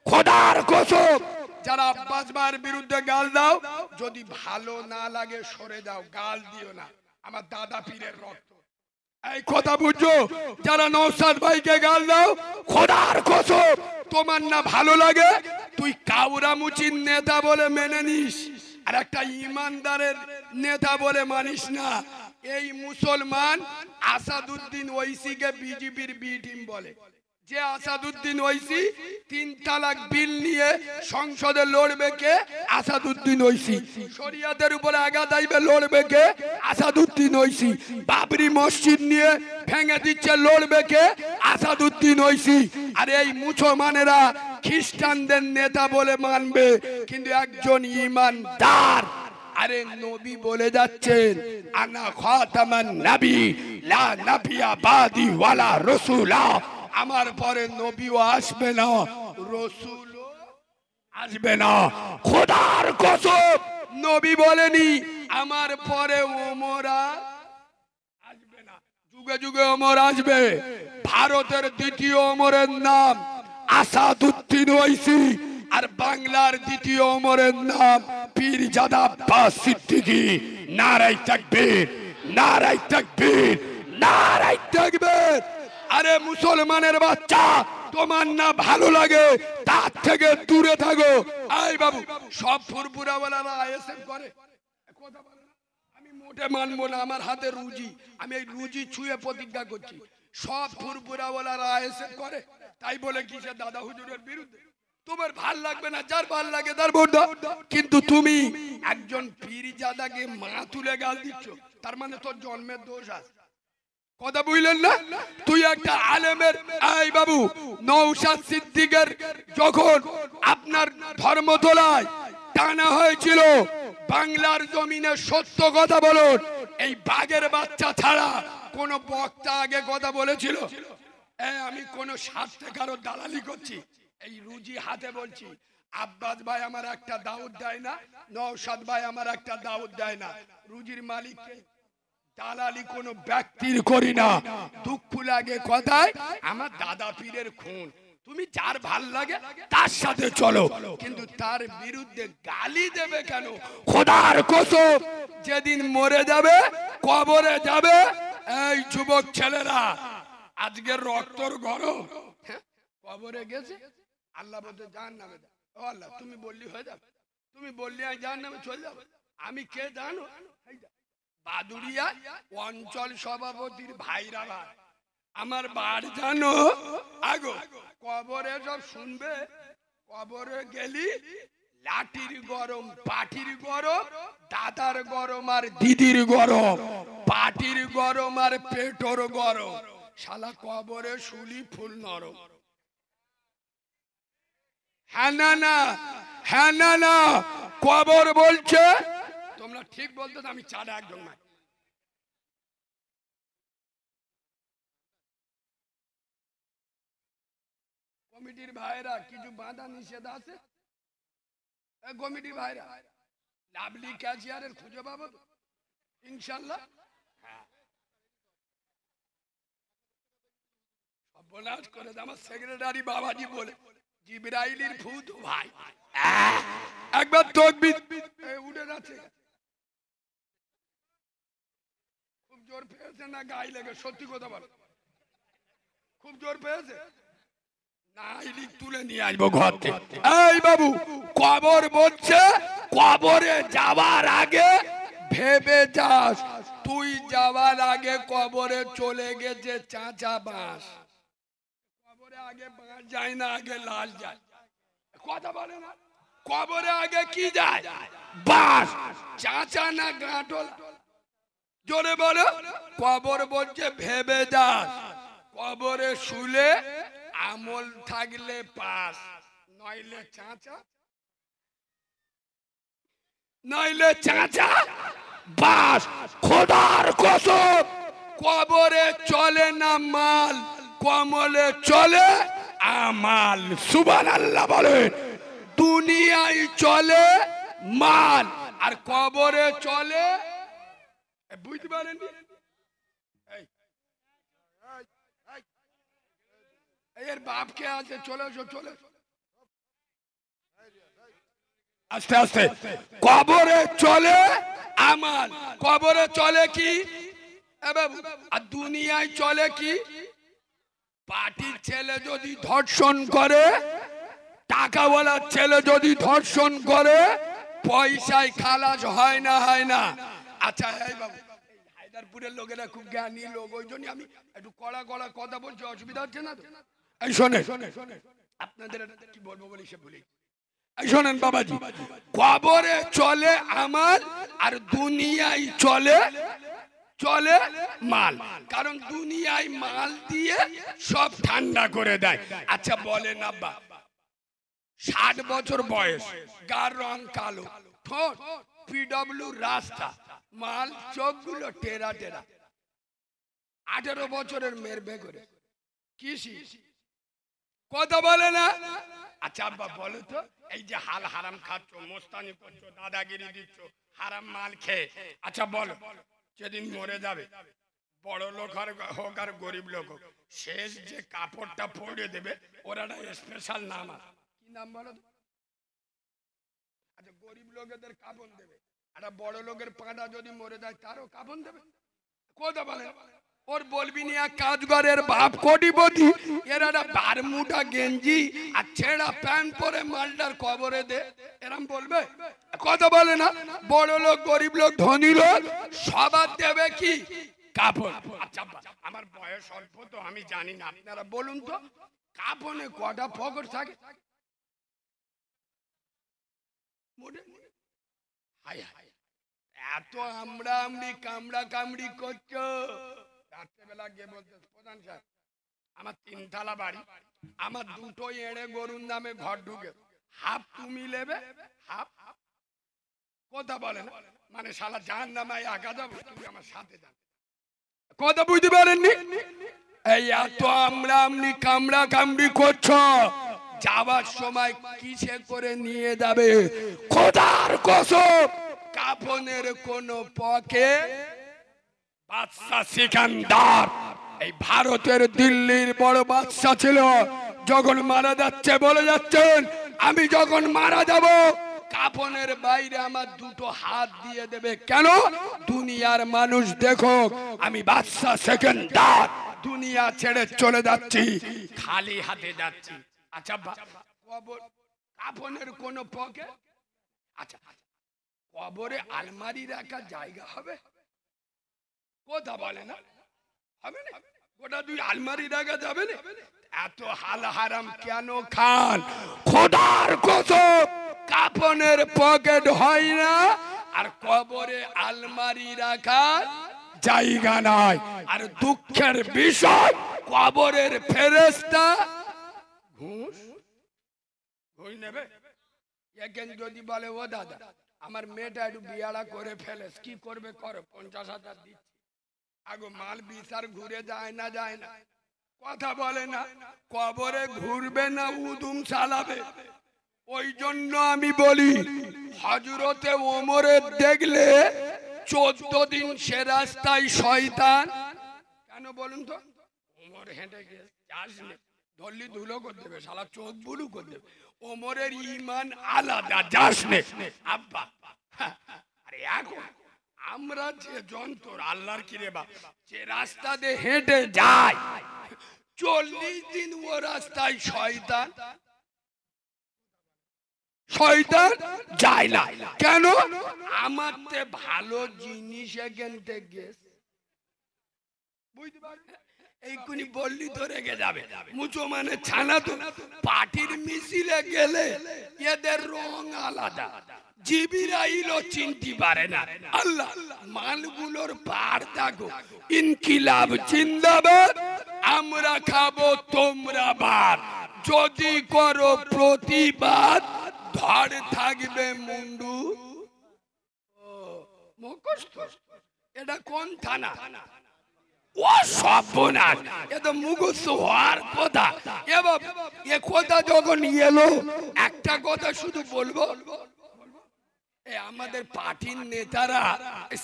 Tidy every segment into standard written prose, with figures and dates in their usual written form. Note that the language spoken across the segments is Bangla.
খোদার কসম যারা আব্বাস ভাইয়ের বিরুদ্ধে গাল দাও, যদি ভালো না লাগে সরে যাও, গাল দিও না, আমার দাদা পীরের রক্ত। এই কথা বুঝছো? যারা নওশাদ ভাইকে গাল দাও, খোদার কসম তোমার না ভালো লাগে, তুই কাউরামুচির নেতা বলে মেনে নিস, আর একটা ইমানদারের নেতা বলে মানিস না। এই মুসলমান আসাদুদ্দিন ওয়াইসিকে বিজেপির বি টিম বলে। যে আসাদুদ্দিন ওয়াইসি 3 তালাক বিল নিয়ে সংসদে লড়বে কে? আসাদুদ্দিন ওয়াইসি। শরিয়াতের উপরে আঘাত আইবে লড়বে কে? আসাদুদ্দিন ওয়াইসি। বাবরি মসজিদ নিয়ে ভেঙে দিচ্ছে লড়বে কে? আসাদুদ্দিন ওয়াইসি। আর এই মুসলমানেরা খ্রিস্টানদের নেতা বলে মানবে, কিন্তু একজন ইমানদার। আরে নবী বলে যাচ্ছেন আনা খাতামান নবী লা নবিয়া বাদি ওয়ালা রাসূলা, আমার পরে নবীও আসবে না, রাসূলও আসবে না। খোদার কসম নবী বলেনি আমার পরে ওমর আসবে না, যুগে যুগে ওমর আসবে। ভারতের দ্বিতীয় ওমরের নাম আসাদুদ্দিন ওয়াইসি, আর বাংলার দ্বিতীয় ওমরের নাম পীরজাদা আব্বাস সিদ্দিকী। নারায়ে তাকবীর, নারায়ে তাকবীর, নারায়ে তাকবীর। আরে মুসলমানের বাচ্চা, তোমার না ভালো লাগে তার থেকে দূরে থাকো। এই বাবু, সব ফুরফুরাওয়ালারা আইএসএফ করে, কথা বলে না, আমি মোটে মানবো না। আমার হাতে রুজি, আমি এই রুজি ছুঁয়ে প্রতিজ্ঞা করছি, সব ফুরফুরাওয়ালারা আইএসএফ করে। তাই বলে কিসে দাদা হুজুরের বিরুদ্ধে? তোমার ভাল লাগবে না, যার ভাল লাগে তার ভোট দাও। কিন্তু তুমি একজন পীরজাদাকে মা তুলে গাল দিচ্ছ, তার মানে তোর জন্মের দোষ আছে। কথা বুঝলেন না? তুই একটা আলেমের, এই বাবু নওশাদ সিদ্দিকের যখন আপনার ধর্মতলায় টানা হয়েছিল, বাংলার জমিনে সত্য কথা বলুন, এই বাঘের বাচ্চা ছাড়া কোন বক্তা আগে কথা বলেছিল? আমি কোন স্বার্থে কারো দালালি করছি? এই রুজি হাতে বলছি, আব্বাস ভাই আমার একটা দাউদ দেয় না, নওশাদ ভাই আমার একটা দাউদ দেয় না। রুজির মালিককে দালালি কোনো ব্যক্তির করি না। দুঃখ লাগে কথায়, আমার দাদা পীরের খুন। তুমি যার ভাল লাগে তার সাথে চলো, কিন্তু তার বিরুদ্ধে গালি দেবে কেন? খোদার কসম যেদিন মরে যাবে, কবরে যাবে, এই যুবক ছেলেরা আজকের রক্তর গরম কবরে গেছে, আল্লাহ বলতে জাহান্নামে দাও। ও আল্লাহ, তুমি বললি হয়ে যাবে, তুমি বললি আমি জাহান্নামে চলে যাবো। আমি কে জানো? বাদুড়িয়া অঞ্চল সভাপতির ভাইরা ভাই, আমার বাড়ি জানো আগো, কবরে সব শুনবে। কবরে গেলি লাঠির গরম, পাটির গরম, দাদার গরম আর দিদির গরম, পাটির গরম আর পেটর গরম। শালা কবরে শুলি ফুল নরম। হ্যাঁ না না, হ্যাঁ না না, কবর বলছে। তোমরা ঠিক বলতে, আমি চাঁদা একদম না। কমিটির ভাইরা কিছু বাধা নিষেধ আছে? কমিটির ভাইরা লাভলি ক্যাশিয়ারের খুঁজে পাবো তো ইনশাল্লাহ। সর্বনাশ করে আমার সেক্রেটারি বাবাজি বলে, জিবরাইলের ভূত ভাই একবার তাকবীর উঠে যাচ্ছে। খুব জোর পেয়েছে না গায়ে লেগে? সত্যি কথা বলো, খুব জোর পেয়েছে? নাইলি তুলে নিয়ে আসবো ঘর থেকে। এই বাবু, কবর বলছে কবরে যাওয়ার আগে ভেবে যাস, তুই যাওয়ার আগে কবরে চলে গেছে চাচা বাঁশ। কবরে আগে বাঁশ যায় না, আগে লাশ যায়। কথা বলে না? কবরে আগে কি যায়? বাঁশ। চাচা না গাঁটল? জোরে বলো। কবর বলছে ভেবে যাস, কবরে শুলে আমল থাকলে পাস, নইলে চাচা, নইলে চাচা বাস। খোদার কসম কবরে চলে না মাল, কমলে চলে আমাল। সুবহানাল্লাহ বলেন। দুনিয়ায় চলে মাল, আর কবরে চলে, বুঝতে পারেননি? এর বাপ কে আছে? চলে এসো, চলে এসো। আস্তে আস্তে কবরে চলে আমাল, কবরে চলে কি আর দুনিয়ায় চলে কি? পার্টির ছেলে যদি ধর্ষণ করে, টাকাওয়ালার ছেলে যদি ধর্ষণ করে, পয়সায় খালাস হয় না, হয় না? আচ্ছা এই বাবু, হায়দারপুরের লোকেরা খুব জ্ঞানী লোক, ওই জন্য আমি একটু কড়া কড়া কথা বলছি, অসুবিধা হচ্ছে না তো? এই শোনে, আপনাদের কি বলবো বলি সে বলি। এই শোনেন বাবাজি, কবরে চলে আমাল আর দুনিয়ায় চলে চলে মাল। কারণ দুনিয়ায় মাল দিয়ে সব ঠান্ডা করে দেয়। আচ্ছা বলেন আব্বা, 60 বছর বয়স, গার রং কালো, ঠোঁট পিডব্লিউ রাস্তা, মাল চোখগুলো টেরা টেরা, 18 বছরের মেয়ের বে করে কিসি কথা বলে না? আচ্ছা আব্বা বলো তো, এই যে হাল হারাম খাচ্ছ, মোস্তানি করছো, দাদাগিরি দিচ্ছ, হারাম মাল খেয়ে, আচ্ছা বলো যেদিন মরে যাবে, বড় লোক হোক আর গরিব লোক হোক, শেষ যে কাপড়টা পরে দেবে ওর একটা স্পেশাল নাম আছে, কি নাম বলো? আচ্ছা গরিব লোকেদের কাপড় দেবে, একটা বড় লোকের পাঁটা যদি মরে যায় তারও কাপড় দেবে, কথা বলে? ওর বলবি না কাজগরের বাপ কোটিপতি, এর একটা বারমুটা গেঞ্জি আর ছেঁড়া প্যান্ট পরে মালটার কবরে দে, এরম বলবে? কথা বলে না? বড় লোক গরিব লোক ধনী লোক সবার দেবে কি কাপড়। আচ্ছা আমার বয়স অল্প তো আমি জানি না, আপনারা বলুন তো কাপড়ে কটা পকেট থাকে? এত আমরা আমড়ি কামড়া কামড়ি করছো, রাত্রেবেলা গিয়ে বলতে প্রধান সাহেব আমার 3 তলা বাড়ি, আমার 2টো এড়ে গরুর নামে ঘর ঢুকে, হাফ তুমি নেবে হাফ, কথা বলে না? মানে শালা জাহান্নামে একা যাবো, তুমি আমার সাথে যাবে, কথা বুঝতে পারেননি? এই এত আমরা আমনি কামড়া কামড়ি করছো, যাওয়ার সময় কিসে করে নিয়ে যাবে? খোদার কসম কাফনের কোন পকে বাদশা সিকান্দার, এই ভারতের দিল্লির বড় বাদশা ছিল, যখন মারা যাচ্ছে বলে যাচ্ছেন আমি যখন মারা যাব কাফনের বাইরে আমার 2টো হাত দিয়ে দেবে, কেন? দুনিয়ার মানুষ দেখো আমি বাদশা সিকান্দার দুনিয়া ছেড়ে চলে যাচ্ছি, খালি হাতে যাচ্ছি। আচ্ছা কবর কাফনের কোন পকে? আচ্ছা কবরে আলমারি রাখার জায়গা হবে? কথা বলে না? হবে না? গোটা 2 আলমারি রাখা যাবে না? এত হাল হারাম কেন খান? খোদার কসম কাফনের পকেট হয় না আর কবরে আলমারি রাখার জায়গা নাই। আর দুঃখের বিষয় কবরের ফেরেশতা ঘুষ নেবে। এখন যদি বলে ও দাদা আমার মেয়েটা একটু বিয়াড়া করে ফেলেস, কি করবে করো, 50,000 দিচ্ছি, আগো মাল বিচার ঘুরে যায় না, যায় না, কথা বলে না? কবরে ঘুরবে না উদুম চালাবে। ওই জন্য আমি বলি হযরতে ওমরের দেখলে 14 দিন সে রাস্তায় শয়তান, কেন বলুন তো? ওমর হেঁটে গেছে, যাস না ধরলি ধুলো করে দেবে, শালা চোখ বুলু করে দেবে, ওমরের ঈমান আলাদা, যাস না আব্বা। আরে এখন আমরা যে যন্ত্র আল্লাহর কি রে বাপ, যে রাস্তা দিয়ে হেঁটে যায় 40 দিন ও রাস্তায় শয়তান শয়তান যায় না, কেন? আমার তে ভালো জিনিস কিনতে গেছে, বুঝতে পারবে? এইকুনি বললি তো রেগে যাবে, মুচো মানে ছানা তো, পার্টির মিছিলে গেলে এদের রং আলাদা, জিবরাইলও চিনতে পারে না। আল্লাহ মালগুলোর পার দেখো, ইনকিলাব জিন্দাবাদ, আমরা খাবো তোমরা বাদ, যদি করো প্রতিবাদ ধর থাকবে মুন্ডু। মুখস্থ? এটা কোন থানা? ও সর্বনাশ, এ তো মুখস্থ হওয়ার কথা। এবার এ কথা যখন এলো একটা কথা শুধু বলবো, আমাদের পার্টির নেতারা,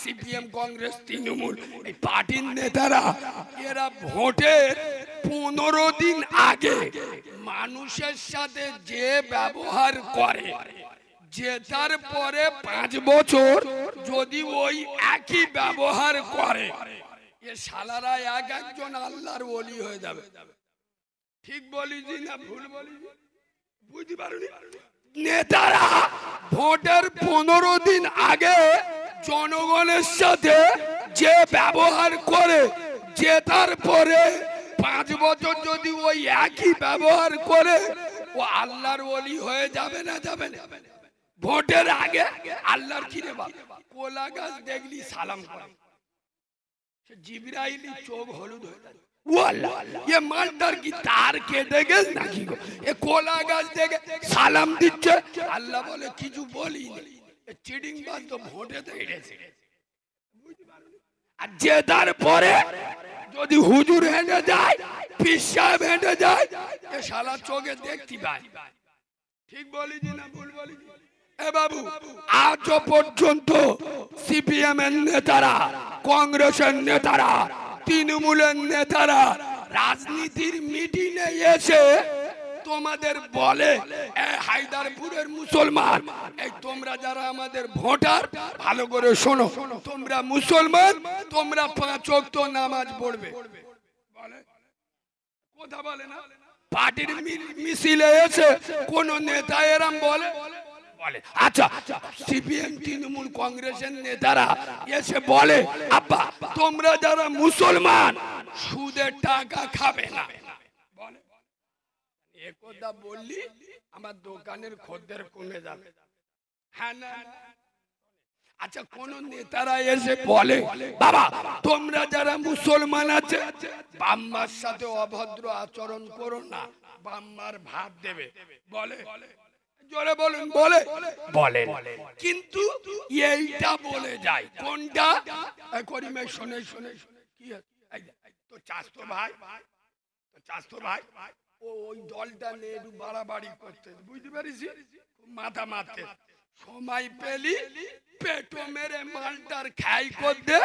সিপিএম কংগ্রেস তৃণমূল, এই পার্টির নেতারা এরা ভোটের 15 দিন আগে মানুষের সাথে যে ব্যবহার করে, জেতার পরে 5 বছর যদি ওই একই ব্যবহার করে এ শালারা এক একজন আল্লাহর ওলি হয়ে যাবে। ঠিক বলিছি না ভুল বলিছি? বুঝতে পারোনি? নেতারা ভোটের 15 দিন আগে জনগণের সাথে যে ব্যবহার করে জেতার পরে 5 বছর যদি ওই একই ব্যবহার করে ও আল্লাহর ওলি হয়ে যাবে না যাবে না? ভোটের আগে আল্লাহর কি রে বাবা, কোলা গাছ দেখলি সালাম করে, জিবরাইলি চোখ হলুদ হয়ে যায়। ওয়াল্লাহ ये মালটার কি তার কেটে গেছে নাকি গো? এ কোলা গাছ দেখে সালাম দিচ্ছে, আল্লাহ বলে কিছু বলিনি, চিটিং বাজ তো ভোটেতে হেরেছে। আর জেতার পরে যদি হুজুর হেঁটে যায়, পীর সাহেব হেঁটে যায়, এ শালা চোখে দেখতে পায়। ঠিক বলিছি না ভুল বলিছি? এ বাবু, আজও পর্যন্ত সিপিএম এর নেতারা, কংগ্রেসের নেতারা, তৃণমূলের নেতারা রাজনীতির মিটিংয়ে এসে তোমাদের বলে হায়দারপুরের মুসলমান, এই তোমরা যারা আমাদের ভোটার ভালো করে শোনো, তোমরা মুসলমান, তোমরা 5 ওয়াক্ত নামাজ পড়বে। বলে কথা বলে না? পার্টির মিছিলে এসে কোন নেতা এরম বলে? বলে। আচ্ছা, সিপিএম তৃণমূল কংগ্রেসের নেতারা এসে বলে আব্বা তোমরা যারা মুসলমান সুদের টাকা খাবে না, বলে একথা বললি আমার দোকানের খদ্দের কমে যাবে। হ্যাঁ না? আচ্ছা, কোন নেতারা এসে বলে বাবা তোমরা যারা মুসলমান আছে বাম্মার সাথে অভদ্র আচরণ করো না, বাম্মার ভাত দেবে, বলে? জোরে বলুন, বলে? বলেন। কিন্তু এইটা বলে যায় কোনটা? করিমে শুনে শুনে কি তো চাস্তো ভাই, তো চাস্তো ভাই ও ওই দলটা নিয়ে একটু বাড়াবাড়ি করতে, বুঝতে পারিস? মাথা মারতে সময় পেলি পেটো মেরে মালটার খাই করতে,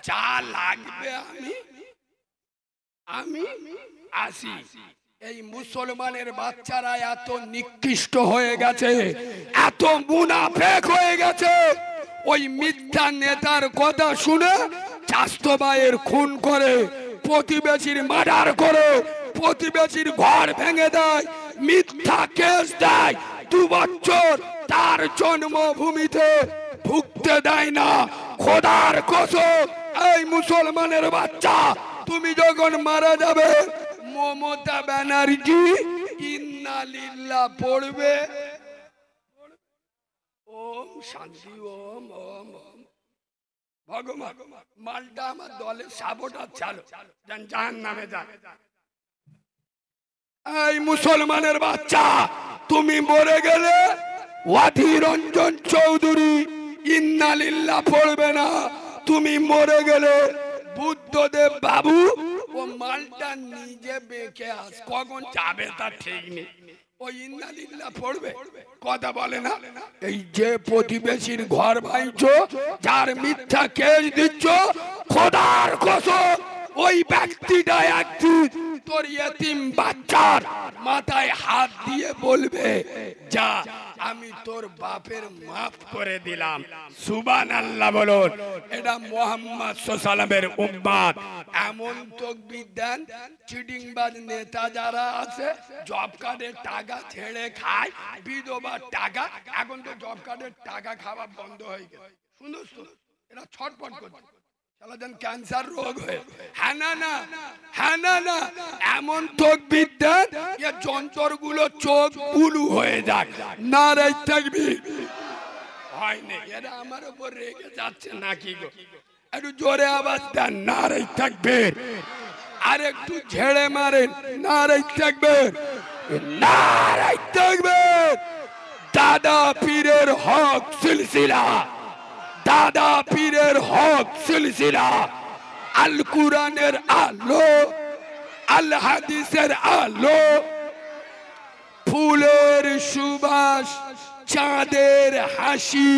যা লাগবে আমি আসি। এই মুসলমানের বাচ্চারা এত নিকৃষ্ট হয়ে গেছে, এত মুনাফেক হয়ে গেছে, ওই মিথ্যা নেতার কথা শুনে চাস্তো ভাইয়ের খুন করে, প্রতিবেশীর মার্ডার করে, প্রতিবেশীর ঘর ভেঙে দেয়, মিথ্যা কেস দেয়, 2 বছর তার জন্মভূমিতে ঢুকতে দেয় না। খোদার কসম, এই মুসলমানের বাচ্চা তুমি যখন মারা যাবে মমতা ব্যানার্জি ইন্না লিল্লাহ পড়বে, ওম শান্তি ওম ওম ওম। ভগবান মালটা আমার দলের সাপোর্টার চালো জাহান্নামে যায়। এই মুসলমানের বাচ্চা তুমি মরে গেলে অধীর রঞ্জন চৌধুরী ইন্না লিল্লাহ পড়বে না, তুমি মরে গেলে বুদ্ধদেব বাবু ও মালটা নিজে বেঁকে আস, কখন যাবে তা ঠিক নেই, ওই ইন্না লিল্লাহ পড়বে। কথা বলে না? এই যে প্রতিবেশীর ঘর ভাঙছো, যার মিথ্যা কেস দিচ্ছ, খোদার কসম ওই ব্যক্তিটা একদিন তোর ইয়েতিম বাচ্চার মাথায় হাত দিয়ে বলবে যা আমি তোর বাপের মাফ করে দিলাম। সুবহানাল্লাহ বলুন। এটা মুহাম্মদ সাল্লাল্লাহু আলাইহি উম্মত। এমন তাকবীর দেন, চিটিংবাজ নেতা যারা আছে জব কার্ডের টাকা ছেড়ে খায়, বিধবার টাকা, এখন তো জব কার্ডের টাকা খাওয়া বন্ধ হয়ে গেছে, শুনোস তো এরা ছটফট করছে, ক্যান্সার রোগ হয়ে। হ্যাঁ না না, হ্যাঁ না না, এমন তাকবীর দেন যে যন্ত্রগুলো চোখ বুলু হয়ে যায়। নারে তাকবীর হয়নি, এরা আমার উপর রেগে যাচ্ছে নাকি গো? একটু জোরে আওয়াজ দেন, নারে তাকবীর। আর একটু ঝেড়ে মারেন, নারে তাকবীর, নারে তাকবীর। দাদা পীরের হক সিলসিলা, দাদা পীরের হক সিলসিলা, আল কুরআনের আলো, আল হাদিসের আলো, ফুলের সুবাস, চাঁদের হাসি,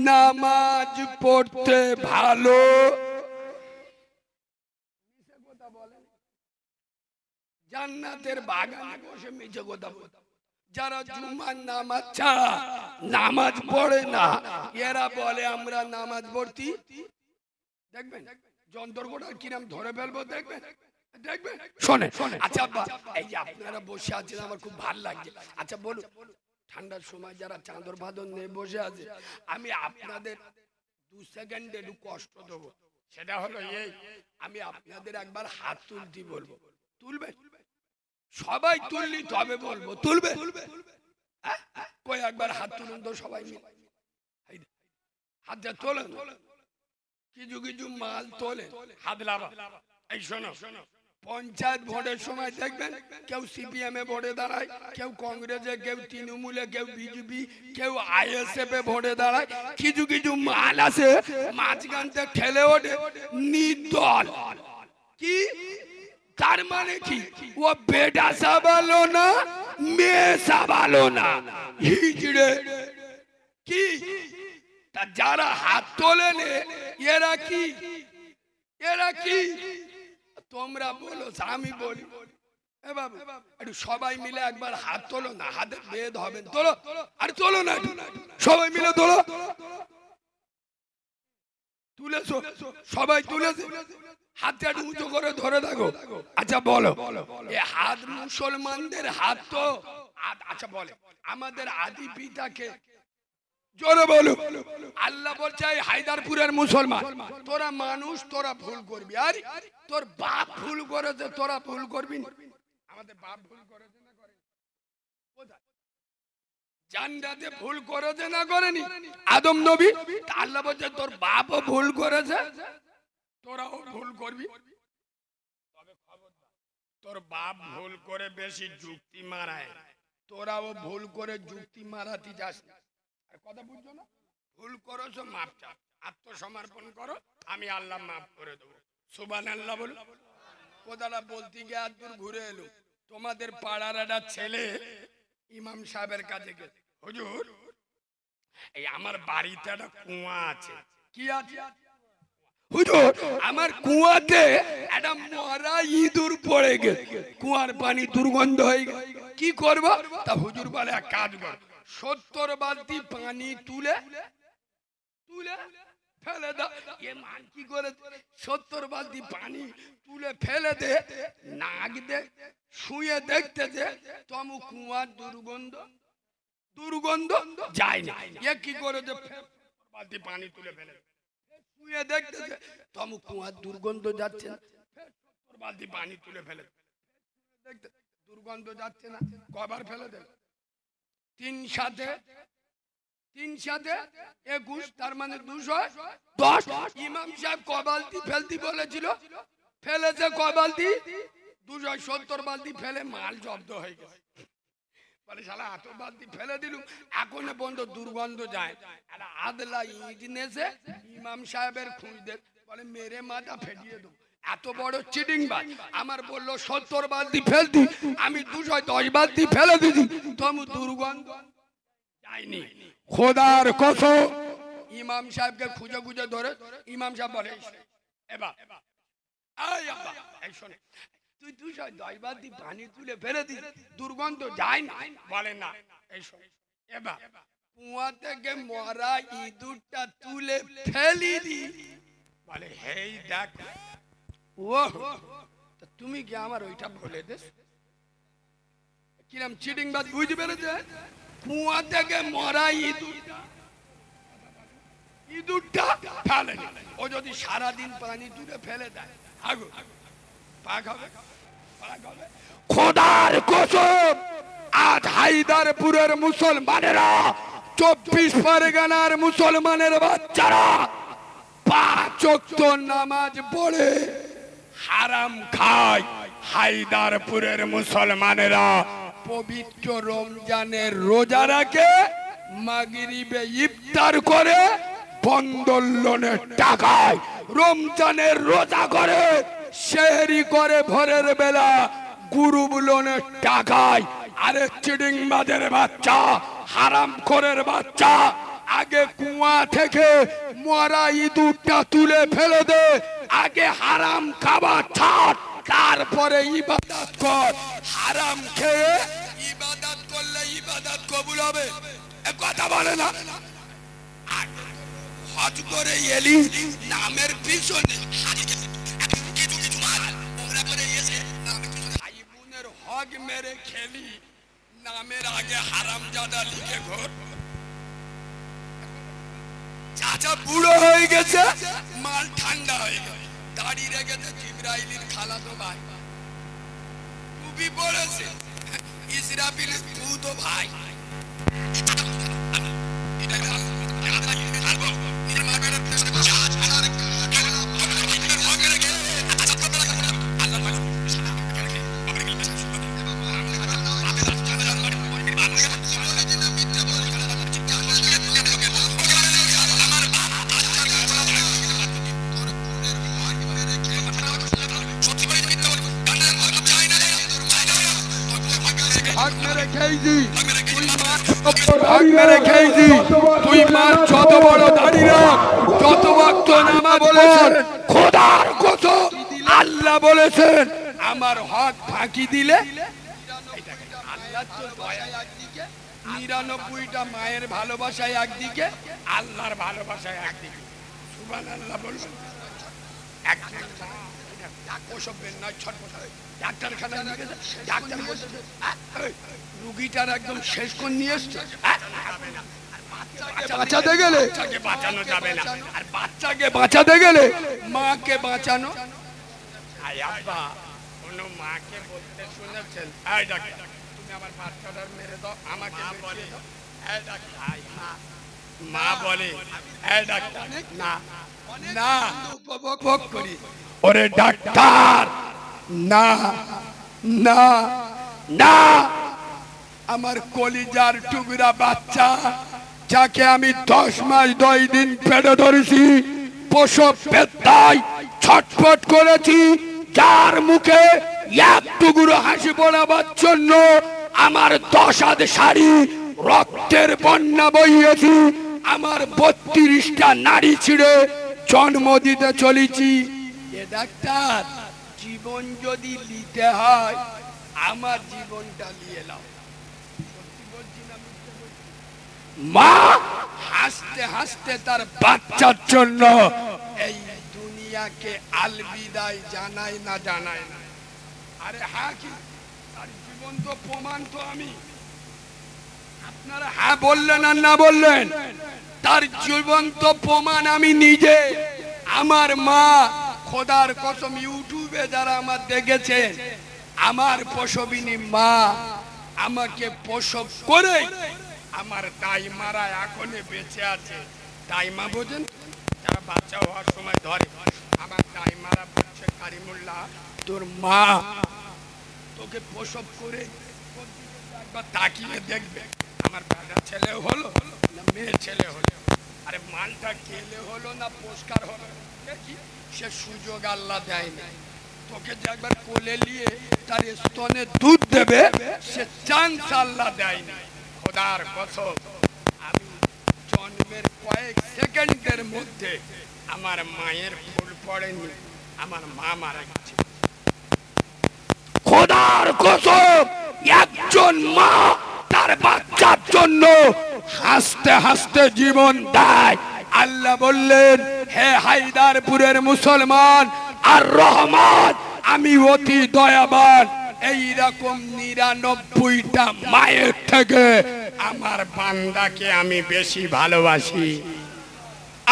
নামাজ পড়তে ভালো। জান্নাতের বাগানে বসে মিছে কথা বলে, যারা জুমার নামাজ ছাড়া নামাজ পড়ে না, এরা বলে আমরা নামাজ পড়তি। দেখবেন যন্ত্রটা কিরম ধরে ফেলবো, দেখবেন দেখবেন শোনে। আচ্ছা এই যে আপনারা বসে আছেন আমার খুব ভালো লাগছে। আচ্ছা বলুন, ঠান্ডার সময় যারা চাদর ফাদর নিয়ে বসে আছে, আমি আপনাদের 2 সেকেন্ড একটু কষ্ট দেবো। সেটা হলো এই, আমি আপনাদের একবার হাত তুলতে বলবো, তুলবে? সবাই তুললি তবে বলবো, তুলবে? কই একবার হাত তুলুন তো সবাই মিলে, হাতটা তোলেন, কিছু কিছু মাল তোলে, হাত লাভা। এই শোনো, পঞ্চায়েত ভোটের সময় দেখবেন কেউ সিপিএম এ ভোটে দাঁড়ায়, কেউ কংগ্রেসে, কেউ তৃণমূলে, কেউ বিজেপি, কেউ আইএসএফ এ ভোটে দাঁড়ায়। কিছু কিছু মাল আছে মাঝখানতে ঠেলে ওঠে নির্দল। কি তার মানে কি? ও বেটা সাবালো না, মেয়ে সাবালো না, হিজড়ে। কি তা যারা হাত তোলেন এরা কি? এরা কি? তোমরা বলো, আমি বলি। এ বাবু একটু সবাই মিলে একবার হাত তোলো না, হাতে বেদ হবে। তোলো, আর তোলো না, সবাই মিলে তোলো। তুলেছো? সবাই তুলেছে? হাতটা একটু উঁচু করে ধরে থাকো। আচ্ছা বলো, এ হাত মুসলমানদের হাত তো। আচ্ছা বলে আমাদের আদি পিতাকে জোরে বলো। আল্লাহ বলছে হায়দারপুরের মুসলমান, তোরা মানুষ, তোরা ভুল করবি। আর তোর বাপ ভুল করেছে, তোরা ভুল করবি না? আমাদের বাপ ভুল করেছে না করেনি? কোথায়? জান্নাতে ভুল করেছে না করেনি? আদম নবী। আল্লাহ বলছে তোর বাপও ভুল করেছে, তোরাও ভুল করবি। তবে খবরদার, তোর বাপ ভুল করে বেশি যুক্তি মারায়, তোরাও ভুল করে যুক্তি মারাতে যাস না। কথা বুঝছো না? ভুল করেছো, মাপ চাও, আত্মসমর্পণ করো, আমি আল্লাহ মাফ করে দেবো। সুবহানাল্লাহ বলো। কথাটা বলতে গিয়ে আর দূর ঘুরে এলো। তোমাদের পাড়ার একটা ছেলে ইমাম সাহেবের কাছে গেছে, হুজুর এই আমার বাড়িতে একটা কুয়া আছে। কি আছে? হুজুর আমার কুয়াতে একটা মরা ইঁদুর পড়ে গেছে, কুয়ার পানি দুর্গন্ধ হয়ে গেছে, কি করবো? তা হুজুর বলে এক কাজ কর, 70 বালতি পানি তুলে তুলে ফেলে দাও। এ মান কি করে? 70 বালতি পানি তুলে ফেলে দে, নাক দে, শুয়ে দেখতে দে, তমু কুয়ার দুর্গন্ধ দুর্গন্ধ যায় না। এ কি করে? 70 বালতি পানি তুলে ফেলে শুয়ে দেখতে দে, তমু কুয়ার দুর্গন্ধ যাচ্ছে না। 70 বালতি পানি তুলে ফেলে দেখতে দুর্গন্ধ যাচ্ছে না। কবার ফেলে দেবে? 3 সাথে 21, তার মানে 210। ইমাম সাহেব কবালতি ফেলতি বলেছিল, ফেলেছে কবালতি? 270 বালতি ফেলে মাল জব্দ হয়ে গেছে। বলে শালা এত বালতি ফেলে দিলুম, এখন বন্ধ দুর্গন্ধ যায়। একটা আদলা ইট নেছে ইমাম সাহেবের খুঁজতে, বলে মেরে মাথা ফেটিয়ে দেবো। এত বড় চিটিং বাজ। আমার বললো 70 বালতি ফেলতি, আমি 210 বালতি ফেলে দিদি, তবু দুর্গন্ধ যায়নি। খোদার কসম, ইমাম সাহেবকে খুঁজে খুঁজে ধরে ইমাম সাহেব বলে এবার এই শোনে, তুই 210 বালতি পানি তুলে ফেলে দিস, দুর্গন্ধ যায় না? বলে না। এই শোনে, এবার কুয়া থেকে মরা ইঁদুরটা তুলে ফেলি দি। বলে হেই দেখ, ও তুমি কি আমার ওইটা বলে দে? কিরম চিটিং বাজ, বুঝতে পেরেছে? কুয়া থেকে মরা ইঁদুরটা ফেলে, ও যদি সারাদিন পানি তুলে ফেলে দেয় আগো পাক হবে, পাক হবে। খোদার কসম, আজ হায়দারপুরের মুসলমানেরা, 24 পরগনার মুসলমানের বাচ্চারা 5 ওয়াক্ত নামাজ পড়ে হারাম খায়। হায়দারপুরের মুসলমানেরা পবিত্র রমজানের রোজা রাখে, মাগরিবে ইফতার করে, বন্ধন লোনের টাকায় রমজানের রোজা করে, সেহরি করে ভোরের বেলা গ্রুপ লোনের টাকায়। আরে চিটিং বাজের বাচ্চা, হারাম খোরের বাচ্চা, আগে কুয়া থেকে মরা ইঁদুরটা তুলে ফেলে দে, আগে হারাম খাবার ছাড়, তারপরে ইবাদত কর। হারাম খেয়ে ইবাদত করলে কবুল হবে কথা বলে না হজ করে এলি নামের পিছনে ভাই বোনের হক মেরে খেলি নামের আগে হারামজাদা লিখে ঘর চাচা বুড়ো হয়ে গেছে মাল ঠান্ডা হয়ে গেছে দাড়ি রেখেছে জিবরাইলের খালাতো ভাই টুপি পরেছে ইসরাফিলের ভূত ভাই তুই মার যত বড় দাড়ি রাখ যত ভক্ত নামাজ পড় খোদার কসম আল্লাহ বলেছেন আমার হক ফাঁকি দিলে ৯৯টা মায়ের ভালোবাসায় একদিকে আল্লাহর ভালোবাসায় একদিকে সুবহানাল্লাহ বলবেন ডাক্তারখানা ডাক্তার রুগীটার একদম শেষ করে নিয়ে এসছে বাঁচাতে গেলে বাঁচানো যাবে না আর বাচ্চাকে বাঁচাতে গেলে মাকে বাঁচানো আব্বা কোন মাকে বলতে শুনেছেন এই ডাক্তার তুমি আমার বাচ্চাটা মেরে দাও আমাকে বলে মা বলে এই ডাক্তার না না উপভোগ করি ওরে ডাক্তার না না না আমার কলিজার টুকরা বাচ্চা যাকে আমি 10 মাস 10 দিন পেটে ধরেছি প্রসব বেদনায় ছটফট করেছি যার মুখে এক টুকরো হাসি ফোটাবার জন্য আমার 10 হাত শাড়ি রক্তের বন্যা বইয়েছি আমার 32টা নারী ছিঁড়ে জন্ম দিতে চলেছি এ ডাক্তার জীবন যদি নিতে হয় আমার জীবনটা নিয়ে নাও মা হাসতে হাসতে তার বাচ্চার জন্য এই দুনিয়াকে আলবিদায় জানায় না জানায় না আরে হ্যাঁ কি তার জীবন তো প্রমাণ তো আমি আপনারা হ্যাঁ বললেন আর না বললেন তার জীবন্ত প্রমাণ আমি নিজে আমার মা খোদার কসম ইউটিউবে যারা আমার দেখেছেন আমার প্রসবিনী মা আমাকে প্রসব করে আমার দাইমারা এখনো বেঁচে আছে দাইমা বোঝেন যারা বাচ্চা হওয়ার সময় ধরে আমার দাইমারা বলছে কারিমুল্লাহ তোর মা তোকে প্রসব করে একবার তাকিয়ে দেখবে আমার বেটা ছেলে হলো না মেয়ে ছেলে হলো আরে মালটা খেলে হলো না পুরস্কার হলো দেখি সে সুযোগ আল্লাহ দেয় না তোকে যে একবার কোলে নিয়ে তার স্তনে দুধ দেবে সে চান্স আল্লাহ দেয় না খোদার কসম আমি জন্মের কয়েক সেকেন্ডের মধ্যে আমার মায়ের ফুল পড়েনি আমার মা মারা গেছে খোদার কসম একজন মা তার বাচ্চার জন্য হাসতে হাসতে জীবন দেয় আল্লাহ বললেন হে হায়দারপুরের মুসলমান আর রহমান আমি অতি দয়াবান এইরকম ৯৯টা মায়ের থেকে আমার বান্দাকে আমি বেশি ভালোবাসি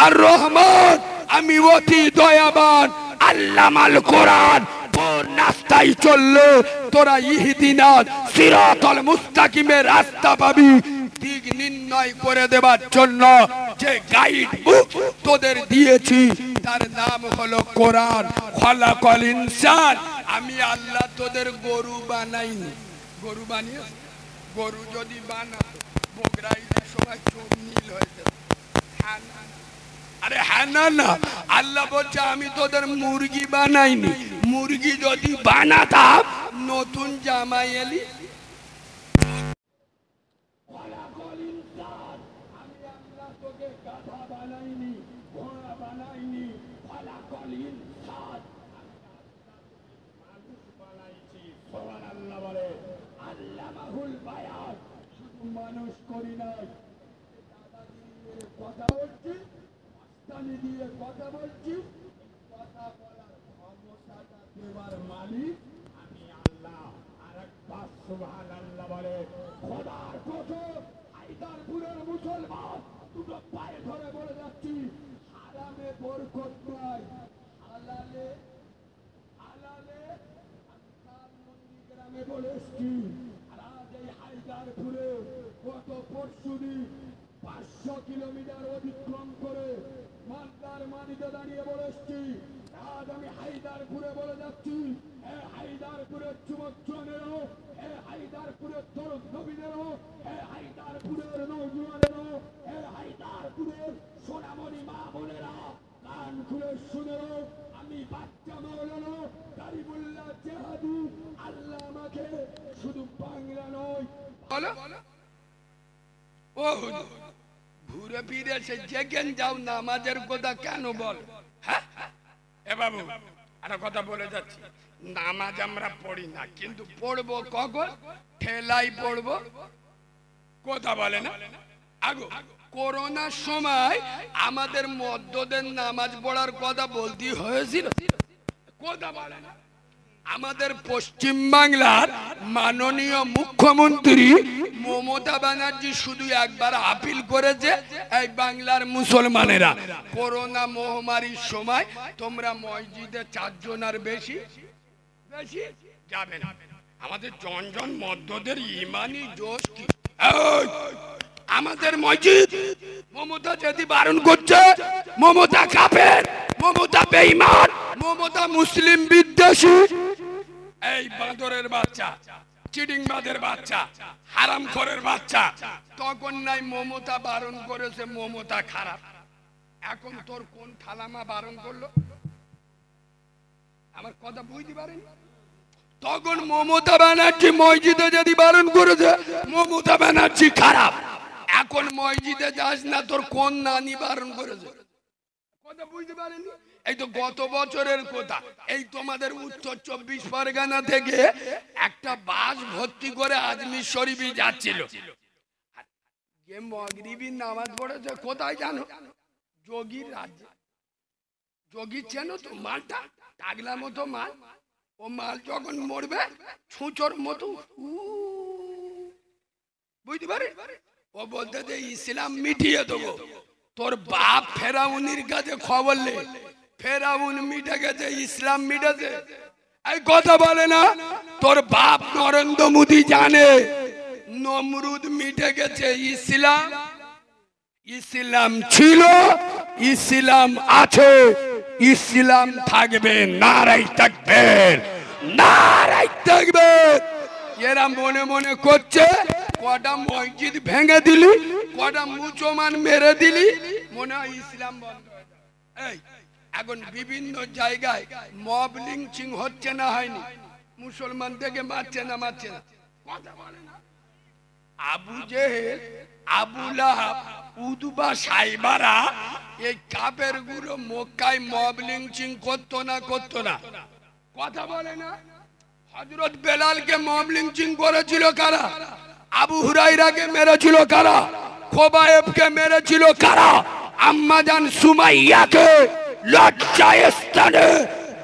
আর রহমান আমি অতি দয়াবান আল্লামাল কোরআন নাস্তায় চললে তোরা ইহদিনা সিরাতাল মুস্তাকিমের রাস্তা পাবি দিক নির্ণয় করে দেবার জন্য যে গাইড বুক তোদের দিয়েছি তার নাম হলো কোরআন খলাকাল ইনসান আমি আল্লাহ তোদের গরু বানাইনি গরু বানিয়ে গরু যদি বানাতো বগরাইদের সময় চোখ নীল হয়ে যেত আরে হ্যাঁ না না আল্লাহ বলছে আমি তোদের মুরগি বানাইনি মুরগি যদি বানাতাম নতুন জামাই এলি শুধু মানুষ করি নাই, দাদাগিরি মেরে কথা বলছি, মস্তানি দিয়ে কথা বলছি, কথা বলার ক্ষমতাটা দেবার মালিক আমি আল্লাহ। আর একবার সুবহানাল্লাহ বলে। খোদার কসম, হায়দারপুরের মুসলমান দুটো পায়ে ধরে বলে যাচ্ছি, হারামে বরকত নাই, হালালে হালালে। গ্রামে বলে এসছি, আর আজ এই হায়দারপুরে গত পরশুদিন 500 কিলোমিটার অতিক্রম করে মালদার মাটিতে দাঁড়িয়ে বলে এসছি, আজ আমি হায়দারপুরে বলে যাচ্ছি, হে হায়দারপুরের যুবকজনেরও, হে হায়দারপুরের তরুণ নবীনেরও, হে হায়দারপুরের নৌজওয়ানেরও, হে হায়দারপুরের সোনামণি মা বোনেরা, কান খুলে শুনেরও, আমি বাচ্চা মৌলানা কারিমুল্লাহ জাহাদি, আল্লাহ আমাকে শুধু বাংলা নয় বলো ও ঘুরে ফিরে সে যেখান যাও নামাজের কথা কেন বল? হ্যাঁ এ বাবু একটা কথা বলে যাচ্ছি, নামাজ আমরা পড়ি না, কিন্তু পড়বো কখন? ঠেলাই পড়বো, কথা বলে না। আগো করোনার সময় আমাদের মধ্যদের নামাজ পড়ার কথা বলতে হয়েছিল, কথা বলে না। আমাদের পশ্চিম বাংলার মাননীয় মুখ্যমন্ত্রী মমতা ব্যানার্জি শুধু একবার আপিল করেছে, এই বাংলার মুসলমানেরা করোনা মহামারীর সময় তোমরা মসজিদে 4 জনের বেশি বেশি যাবে না। আমাদের জনজন মধ্যদের ইমানি জোশ কি? আমাদের মসজিদ মমতা যদি বারণ করছে, মমতা কাফের, মমতা বেঈমান, মমতা মুসলিম বিদ্বেষী। এই বাঁদরের বাচ্চা, চিডিংবাদের বাচ্চা, হারামখোরের বাচ্চা, তখন নাই মমতা বারণ করেছে মমতা খারাপ। এখন তোর কোন খালামা বারণ করলো? আমার কথা বুঝতে পারেন? তখন মমতা ব্যানার্জি মসজিদে যদি বারণ করেছে মমতা ব্যানার্জি খারাপ। এখন মসজিদে যাস না, তোর কোন নানি বারণ করেছে? কথা বুঝতে পারেনি? এই তো গত বছরের কথা, এই তোমাদের উত্তর 24 পরগনা থেকে একটা বাস ভর্তি করে আজমির শরীফে যাচ্ছিল। যে মাগরিবির নামাজ পড়েছে কোথায় জানো? যোগীর রাজ্যে। যোগী চেনো তো মালটা, টাগলা মতো মাল। ও মাল যখন মরবে ছুঁচোর মতো, বুঝতে পারে? ও বলতে যে ইসলাম মিটিয়ে দেবো। তোর বাপ ফেরাউনির কাছে খবর লে, ফেরাউন মিটে গেছে, ইসলাম মিটেছে। এই কথা বলে না? তোর বাপ নরেন্দ্র মোদী জানে নমরুদ মিটে গেছে, ইসলাম ইসলাম ছিল, ইসলাম আছে, ইসলাম থাকবে। নারাই তাকবীর, নারাই তাকবীর। এরা মনে মনে করছে কটা মসজিদ ভেঙে দিলি, কটা মুসলমান মেরে দিলি, মনে হয় ইসলাম বন্ধ হয়ে যাবে। এই এখন বিভিন্ন জায়গায় মব লিঞ্চিং হচ্ছে না হয়নি? মুসলমান থেকে মারছে না মারছে না? কথা বলে না? আবু জেহেল, আবু লাহাব, উতবা, সাইবারা, এই কাফের গুলো মক্কায় মব লিঞ্চিং করতো না করতো না? কথা বলে না? হযরত বেলালকে মব লিঞ্চিং করেছিল কারা? আবু হুরায়রাকে মেরেছিল কারা? খোবায়েবকে মেরেছিল কারা? আম্মাজান সুমাইয়াকে লজ্জায় স্থানে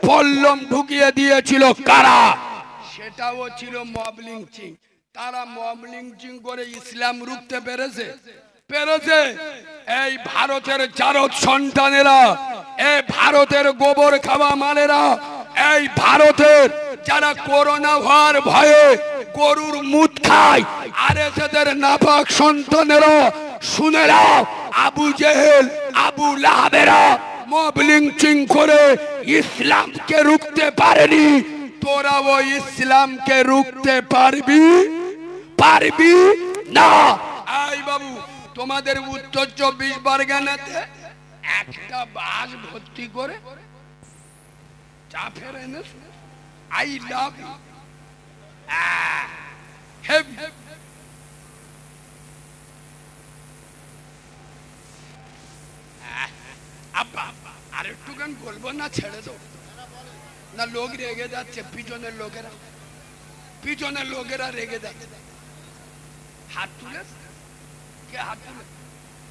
পল্লম ঢুকিয়ে দিয়েছিল কারা? সেটাও ছিল মব লিঞ্চিং। তারা মব লিঞ্চিং করে ইসলাম রুখতে পেরেছে? পেরেছে? এই ভারতের জারদ সন্তানেরা, এই ভারতের গোবর খাওয়া মালেরা, এই ভারতের যারা করোনা হওয়ার ভয়ে গরুর মুত খায়, আর এদের নাপাক সন্তানেরা শুনে নাও, আবু জেহেল, আবু লাহাবেরা মব লিঞ্চিং করে ইসলামকে রুখতে পারেনি। তোরাও ইসলামকে রুখতে পারবি? পারবি না। এই বাবু, তোমাদের উত্তর 24 পরগনাতে একটা বাস ভর্তি করে চা ফেরে এনেছ। I love you. আব্বা আর একটুখান বলবো না? ছেড়ে দাও না, লোক রেগে যাচ্ছে, পিছনের লোকেরা রেগে যাচ্ছে। হাত তুলে কে হাত তুলে?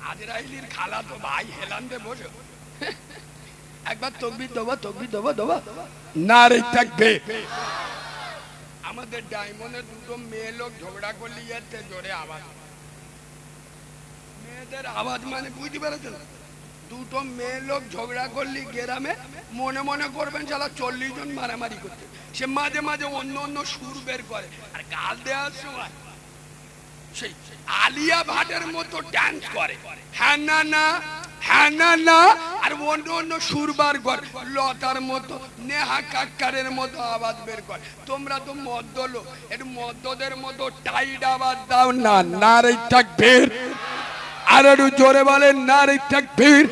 আজরাইলির খালা তো ভাই হেলান্দে বসে একবার তকবীর দেবো তকবীর দেবো দেবো নারে তাকবীর। আমাদের ডায়মন্ডে দুটো মেয়ে লোক ঝগড়া করলে এতে জোরে আওয়াজ, মেয়েদের আওয়াজ মানে বুঝতে পেরেছেন? দুটো মেয়ে লোক ঝগড়া করলি গ্রামে মনে মনে করবেন শালা 40 জন মারামারি করতে, সে মাঝে মাঝে অন্য অন্য সুর বের করে আর গাল দেওয়ার সময় সেই আলিয়া ভাটের মতো ডান্স করে, হ্যাঁ না না হ্যাঁ না না, আর অন্য অন্য সুর বার করে লতার মতো নেহা কাক্কারের মতো আওয়াজ বের করে। তোমরা তো মদ্য লোক, একটু মদ্যদের মতো টাইট আওয়াজ দাও না, নারে তাকবীর। আর একটু জোরে বলেন নারে তাকবীর।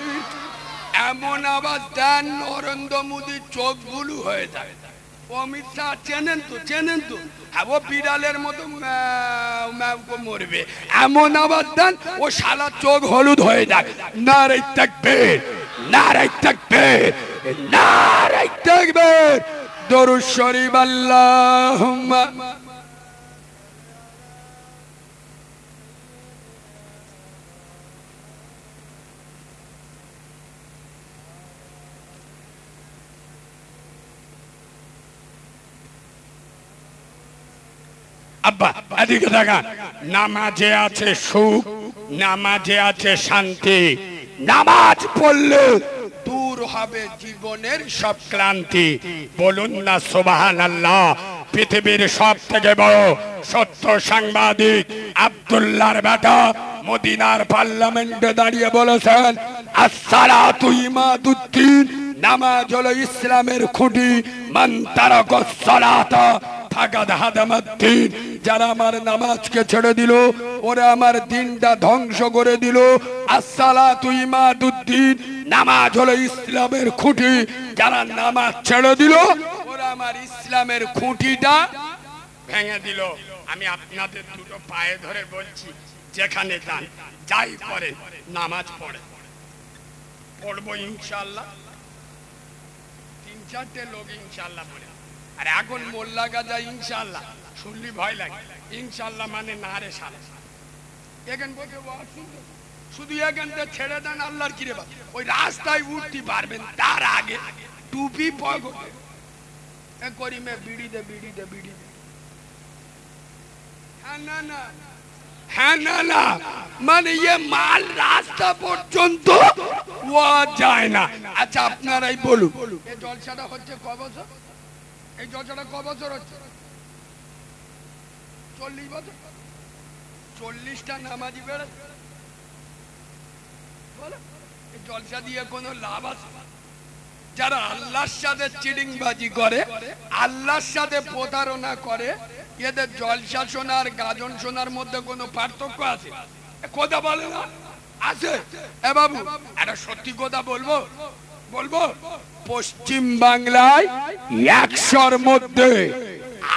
এমন আওয়াজ দেন নরেন্দ্র মোদীর চোখ বুলু হয়ে যায়। অমিত শাহ চেনেন তো? চেনেন তো? হ্যাঁ, ও বিড়ালের মতো ম্যাও ম্যাও করে মরবে, এমন আওয়াজ দেন ও শালা চোখ হলুদ হয়ে যায়। নারে তাকবীর, নারে তাকবীর, নারে তাকবীর। দরুদ শরীফ আল্লাহুম্মা। আব্বা এদিকে দেখা, নামাজে আছে সুখ, নামাজে আছে শান্তি, নামাজ পড়লে দূর হবে জীবনের সব ক্লান্তি। বলুন না সুবহানাল্লাহ। পৃথিবীর সব থেকে বড় সত্য সাংবাদিক আব্দুল্লাহর বেটা মদিনার পার্লামেন্টে দাঁড়িয়ে বলেছেন, আসসালাতু ইমাদুদ্দিন, নামাজ হলো ইসলামের খুঁটি, মান তারাকাস সালাতা ফাকাদ হাদামাদ্দিন। যারা আমার নামাজকে ছেড়ে দিল ওরা আমার দিনটা ধ্বংস করে দিল। আসসালাতু ইমাদুদ্দিন, নামাজ হলো ইসলামের খুঁটি, যারা নামাজ ছেড়ে দিল ওরা আমার ইসলামের খুঁটিটা ভেঙে দিল। আমি আপনাদের দুটো পায়ে ধরে বলছি, যেখানে যান যাই করেন নামাজ পড়ে পড়বো ইনশাআল্লাহ। 3-4টে লোক ইনশাআল্লাহ বলে, আর এখন মোল্লা গাজা ইনশাআল্লাহ শুনলি ভয় লাগে। ইনশাআল্লাহ মানে না রে শালা, এখান থেকে শুধু এখানটা ছেড়ে দেন আল্লাহর কিরে বা ওই রাস্তায় উঠতে পারবেন, তার আগে টুপি পকেটে করিমে বিড়ি দে বিড়ি দে বিড়ি দে। হ্যাঁ না না, হ্যাঁ না না, মানে ये মাল রাস্তা পর্যন্ত ও যায় না। আচ্ছা আপনারাই বলুন, এই জলসাটা হচ্ছে ক বছর? এই জলসাটা ক বছর হচ্ছে? 40 বছর। 40টা নামাজি বেড়ে বলো, এই জলসা দিয়ে কোনো লাভ আছে? যারা আল্লাহর সাথে চিটিংবাজি করে, আল্লাহর সাথে প্রতারণা করে, এদের জলসা শোনার গাজন শোনার মধ্যে কোনো পার্থক্য আছে? কথা বলে না আছে? এ বাবু একটা সত্যি কথা বলবো, বলবো পশ্চিম বাংলায় 100-র মধ্যে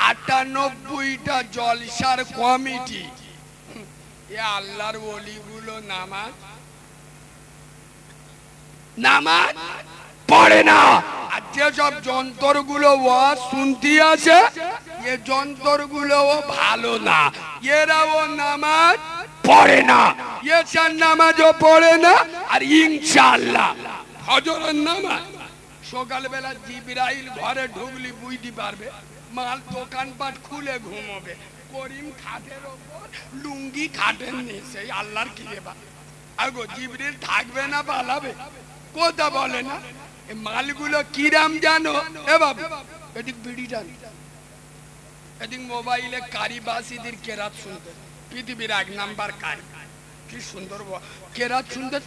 98টা জলসার কমিটি এ আল্লাহর ওলিগুলো নামাজ নামাজ পড়ে না। আর যেসব যন্ত্রগুলো ওয়াজ শুনতে আছে এ যন্ত্রগুলোও ভালো না, এরাও নামাজ পড়ে না, এসার নামাজও পড়ে না। আর ইনশাআল্লাহ ফজরের নামাজ সকালবেলা জিবরাইল ঘরে ঢুকলি বুঝতে পারবে মাল দোকানপাট খুলে ঘুমোবে, করিম খাটের ওপর লুঙ্গি খাটের নিচে, আল্লাহর কি রে বা আগো জিবরিল থাকবে না পালাবে? কথা বলে না। এই মালগুলো কিরাম জানো? এ বাবু এদিক বিড়ি জান, এদিক মোবাইলে কারি বাসিদের কেরাত শুনতে, পৃথিবীর 1 নাম্বার কারি, কি সুন্দর কেরাত শুনতে।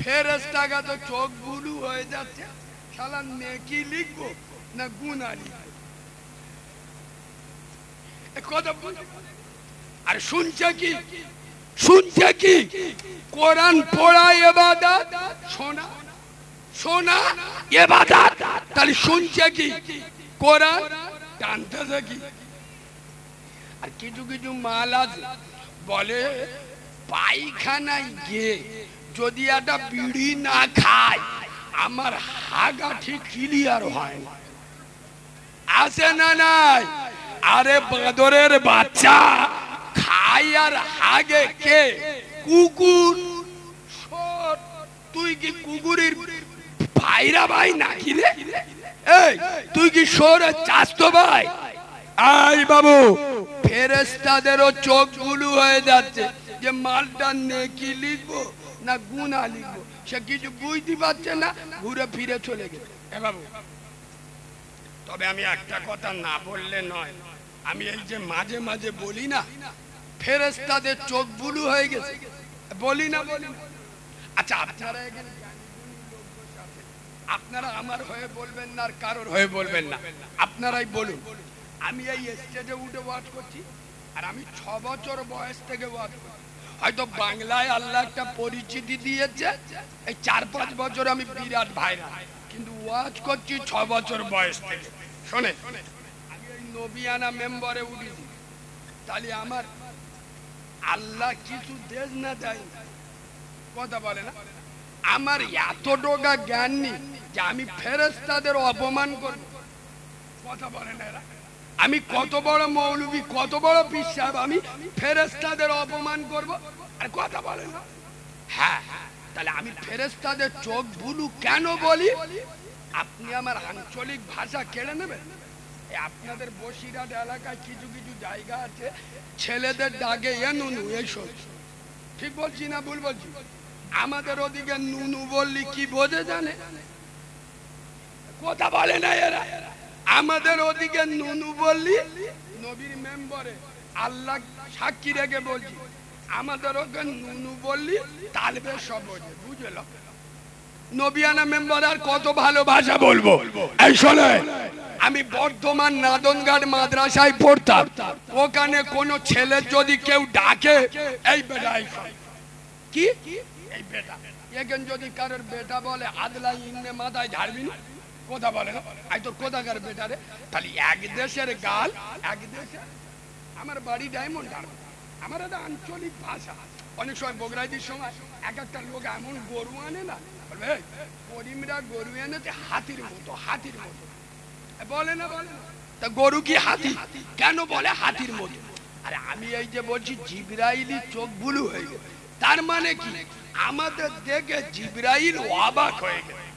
ফেরেশতাগা তো চোখ বুলু হয়ে যাচ্ছে, শালা নেকি লিখবো না গুনাহ লিখবো? কথা বল। আর শুনছে কি? শুনছে কি? কোরআন পড়া ইবাদত, শোনা শোনা ইবাদত। তাহলে শুনছে কি? কোরআন টানতেছে কি? আর কিছু কিছু মাল আছে বলে পায়খানায় গিয়ে যদি একটা বিড়ি না খায় আমার হাগা ঠিক ক্লিয়ার হয় না। আছে না নাই? আরে বাঁদরের বাচ্চা আর হাগে কে? কুকুর। তুই কি কুকুরের ভাইরা ভাই নাকি রে? এই তুই কি শোরের চাস্তো ভাই? আই বাবু, ফেরেশতাদেরও চোখ গুলো হয়ে যাচ্ছে যে মালটা নেকি লিখবো না গুনাহ লিখবো, সে কিছু বুঝতে পারছে না, ঘুরে ফিরে চলে গেছে। এ বাবু, তবে আমি একটা কথা না বললে নয়, আমি এই যে মাঝে মাঝে বলি না ফেরেশতাদের চোখ বুলু হয়ে গেছে, বলি না বলি না? আচ্ছা, আপনারা এখানে আপনারা আমার হয়ে বলবেন না আর কারোর হয়ে বলবেন না, আপনারাই বলুন। আমি এই স্টেজে উঠে ওয়াজ করছি আর আমি 6 বছর বয়স থেকে ওয়াজ করছি। হয়তো বাংলায় আল্লাহ একটা পরিচিতি দিয়েছে, এই 4-5 বছর আমি বিরাট ভাইরাল, কিন্তু ওয়াজ করছি 6 বছর বয়স থেকে। শোনে, আমি এই নবিয়ানা মেম্বারে উঠেছি, তাহলে আমার আল্লাহ কিছু দেশ না দেয় কথা বলে না? আমার এতটা জ্ঞান নেই যে আমি ফেরেশতাদের অপমান করব, কথা বলে না এরা? আমি কত বড় মৌলবী, কত বড় পীর সাহেব, আমি ফেরেশতাদের অপমান করব আর কথা বলে না? হ্যাঁ, তাহলে আমি ফেরেশতাদের চোখ বুলু কেন বলি? আপনি আমার আঞ্চলিক ভাষা কেড়ে নেবেন? আপনাদের বসিরহাট এলাকায় কিছু কিছু জায়গা আছে ছেলেদের ডাকে এ নুনু, এইসব ঠিক বলছি না ভুল বলছি? আমাদের ওদিকে নুনু বললি কি বোঝে জানে? কথা বলে না এরা? আমাদের ওদিকে নুনু বললি, নবীর মেম্বারে আল্লাহ সাক্ষী রেখে বলছি, আমাদের ওকে নুনু বললি তালবে সব বোঝে, বুঝল? নবিয়ানা মেম্বার আর কত ভালো ভাষা বলবো? এই শোনে, আমি বর্ধমান নাদনঘাট মাদ্রাসায় পড়তাম, ওখানে কোনো ছেলে যদি কেউ ডাকে এই বেটা, কি এই বেটা, এখন যদি কারোর বেটা বলে আদলা ইন্নে মাথায় ঝাড়বি না, কথা বলে না? আই তোর কোথাকার বেটা রে? তাহলে এক দেশের গাল এক দেশে। আমার বাড়ি ডায়মন্ড হারবার, আমার একটা আঞ্চলিক ভাষা। অনেক সময় বগরাইদির সময় এক একটা লোক এমন গরু আনে না, বলবে করিমরা গরু এনেছে হাতির মতো, হাতির মতো, বলে না? বলে না? তা গরু কি হাতি? কেন বলে হাতির মতো? আরে আমি এই যে বলছি জিবরাইলি চোখ বুলু হয়ে গেছে, তার মানে কি আমাদের দেখে জিবরাইল অবাক হয়ে গেছে,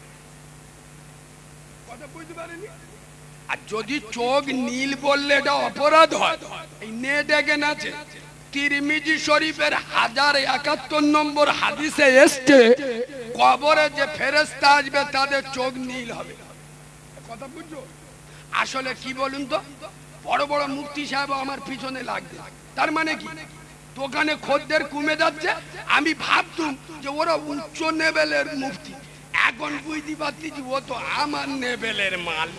কথা বুঝতে পারেনি? আর যদি চোখ নীল বললে এটা অপরাধ হয়। এই নে দেখেন আছে তিরমিজি শরীফের 1071 নম্বর হাদিসে এসছে, কবরে যে ফেরেশতা আসবে তাদের চোখ নীল হবে, কথা বুঝছো? আসলে কি বলুন তো, বড় বড় মুফতি সাহেব আমার পিছনে লাগবে, তার মানে কি দোকানে খদ্দের কমে যাচ্ছে। আমি ভাবতুম যে ওরা উচ্চ লেভেলের মুফতি, এখন বুঝতে পারছি ও তো আমার লেভেলের মাল।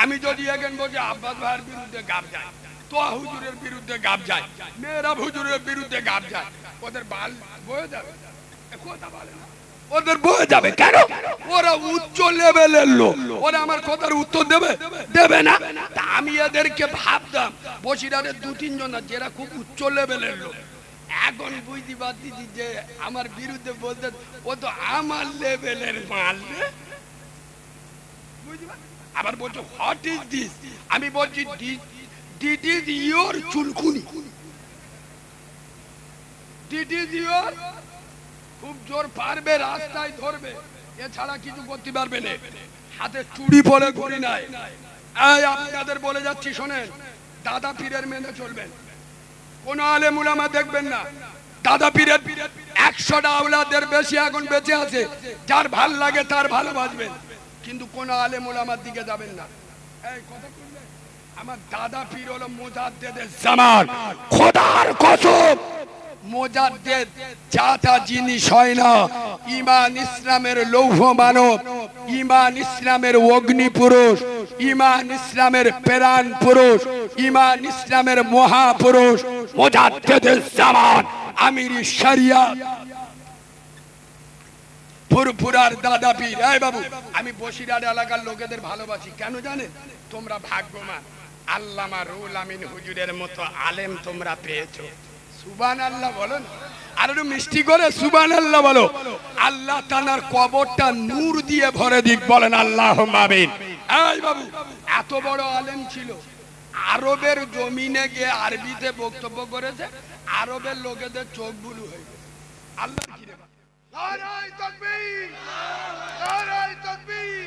আমি যদি এখন বলছি আব্বাস ভাইয়ের বিরুদ্ধে গাব যায়, তো হুজুরের বিরুদ্ধে গাব যায়, মেয়েরা হুজুরের বিরুদ্ধে গাব যায়, ওদের বাল বয়ে যাবে, কথা বলে না? ওদের বয়ে যাবে কেন? ওরা উচ্চ লেভেলের লোক, ওরা আমার কথার উত্তর দেবে? দেবে না। তা আমি এদেরকে ভাবতাম বসিরহাটের 2-3 জন যারা খুব উচ্চ লেভেলের লোক, এখন বুঝতে পারছি যে আমার বিরুদ্ধে বলতে ও তো আমার লেভেলের মাল। আবার বলছো হোয়াট ইজ দিস? আমি বলছি দিট ইজ ইয়োর চুলকুনি, দিট ইজ ইয়োর। খুব জোর পারবে, রাস্তায় ধরবে, এছাড়া কিছু করতে পারবে না। হাতে চুড়ি পরে ঘুরি নাই। এই আপনাদের বলে যাচ্ছি শোনেন, দাদা পীরের মেনে চলবেন, কোন আলেম উলামা দেখবেন না। দাদা পীরের 100টা আওলাদের বেশি এখন বেঁচে আছে, যার ভাল লাগে তার ভালোবাসবেন, কিন্তু কোন আলেম উলামার দিকে যাবেন না। এই কথা শুনবেন, আমার দাদা পীর হলো মুজাদ্দেদের জামান, খোদার কসম মুজাদ্দেদ চাচা জিনিস হয় না। ঈমান ইসলামের লৌহ মানব, ঈমান ইসলামের অগ্নি পুরুষ, ঈমান ইসলামের প্রাণ পুরুষ, ঈমান ইসলামের মহাপুরুষ মুজাদ্দেদের জামান আমির শরিয়াত ফুরফুরার দাদা পীর। এই বাবু, আমি বসিরহাট এলাকার লোকেদের ভালোবাসি, কেন জানেন? তোমরা ভাগ্যবান, আল্লামা রুহুল আমিন হুজুরের মতো আলেম তোমরা পেয়েছো। সুবহানাল্লাহ বলো না, আর একটু মিষ্টি করে সুবহানাল্লাহ বলো। আল্লাহ তাআলার কবরটা নূর দিয়ে ভরে দিক, বলেন আল্লাহুম্মা আমিন। এই বাবু, এত বড় আলেম ছিল, আরবের জমিনে গিয়ে আরবিতে বক্তব্য করেছে, আরবের লোকেদের চোখ বুলু হয়ে গেছে। আল্লাহ কি রে, নারায়ে তাকবীর, নারায়ে তাকবীর,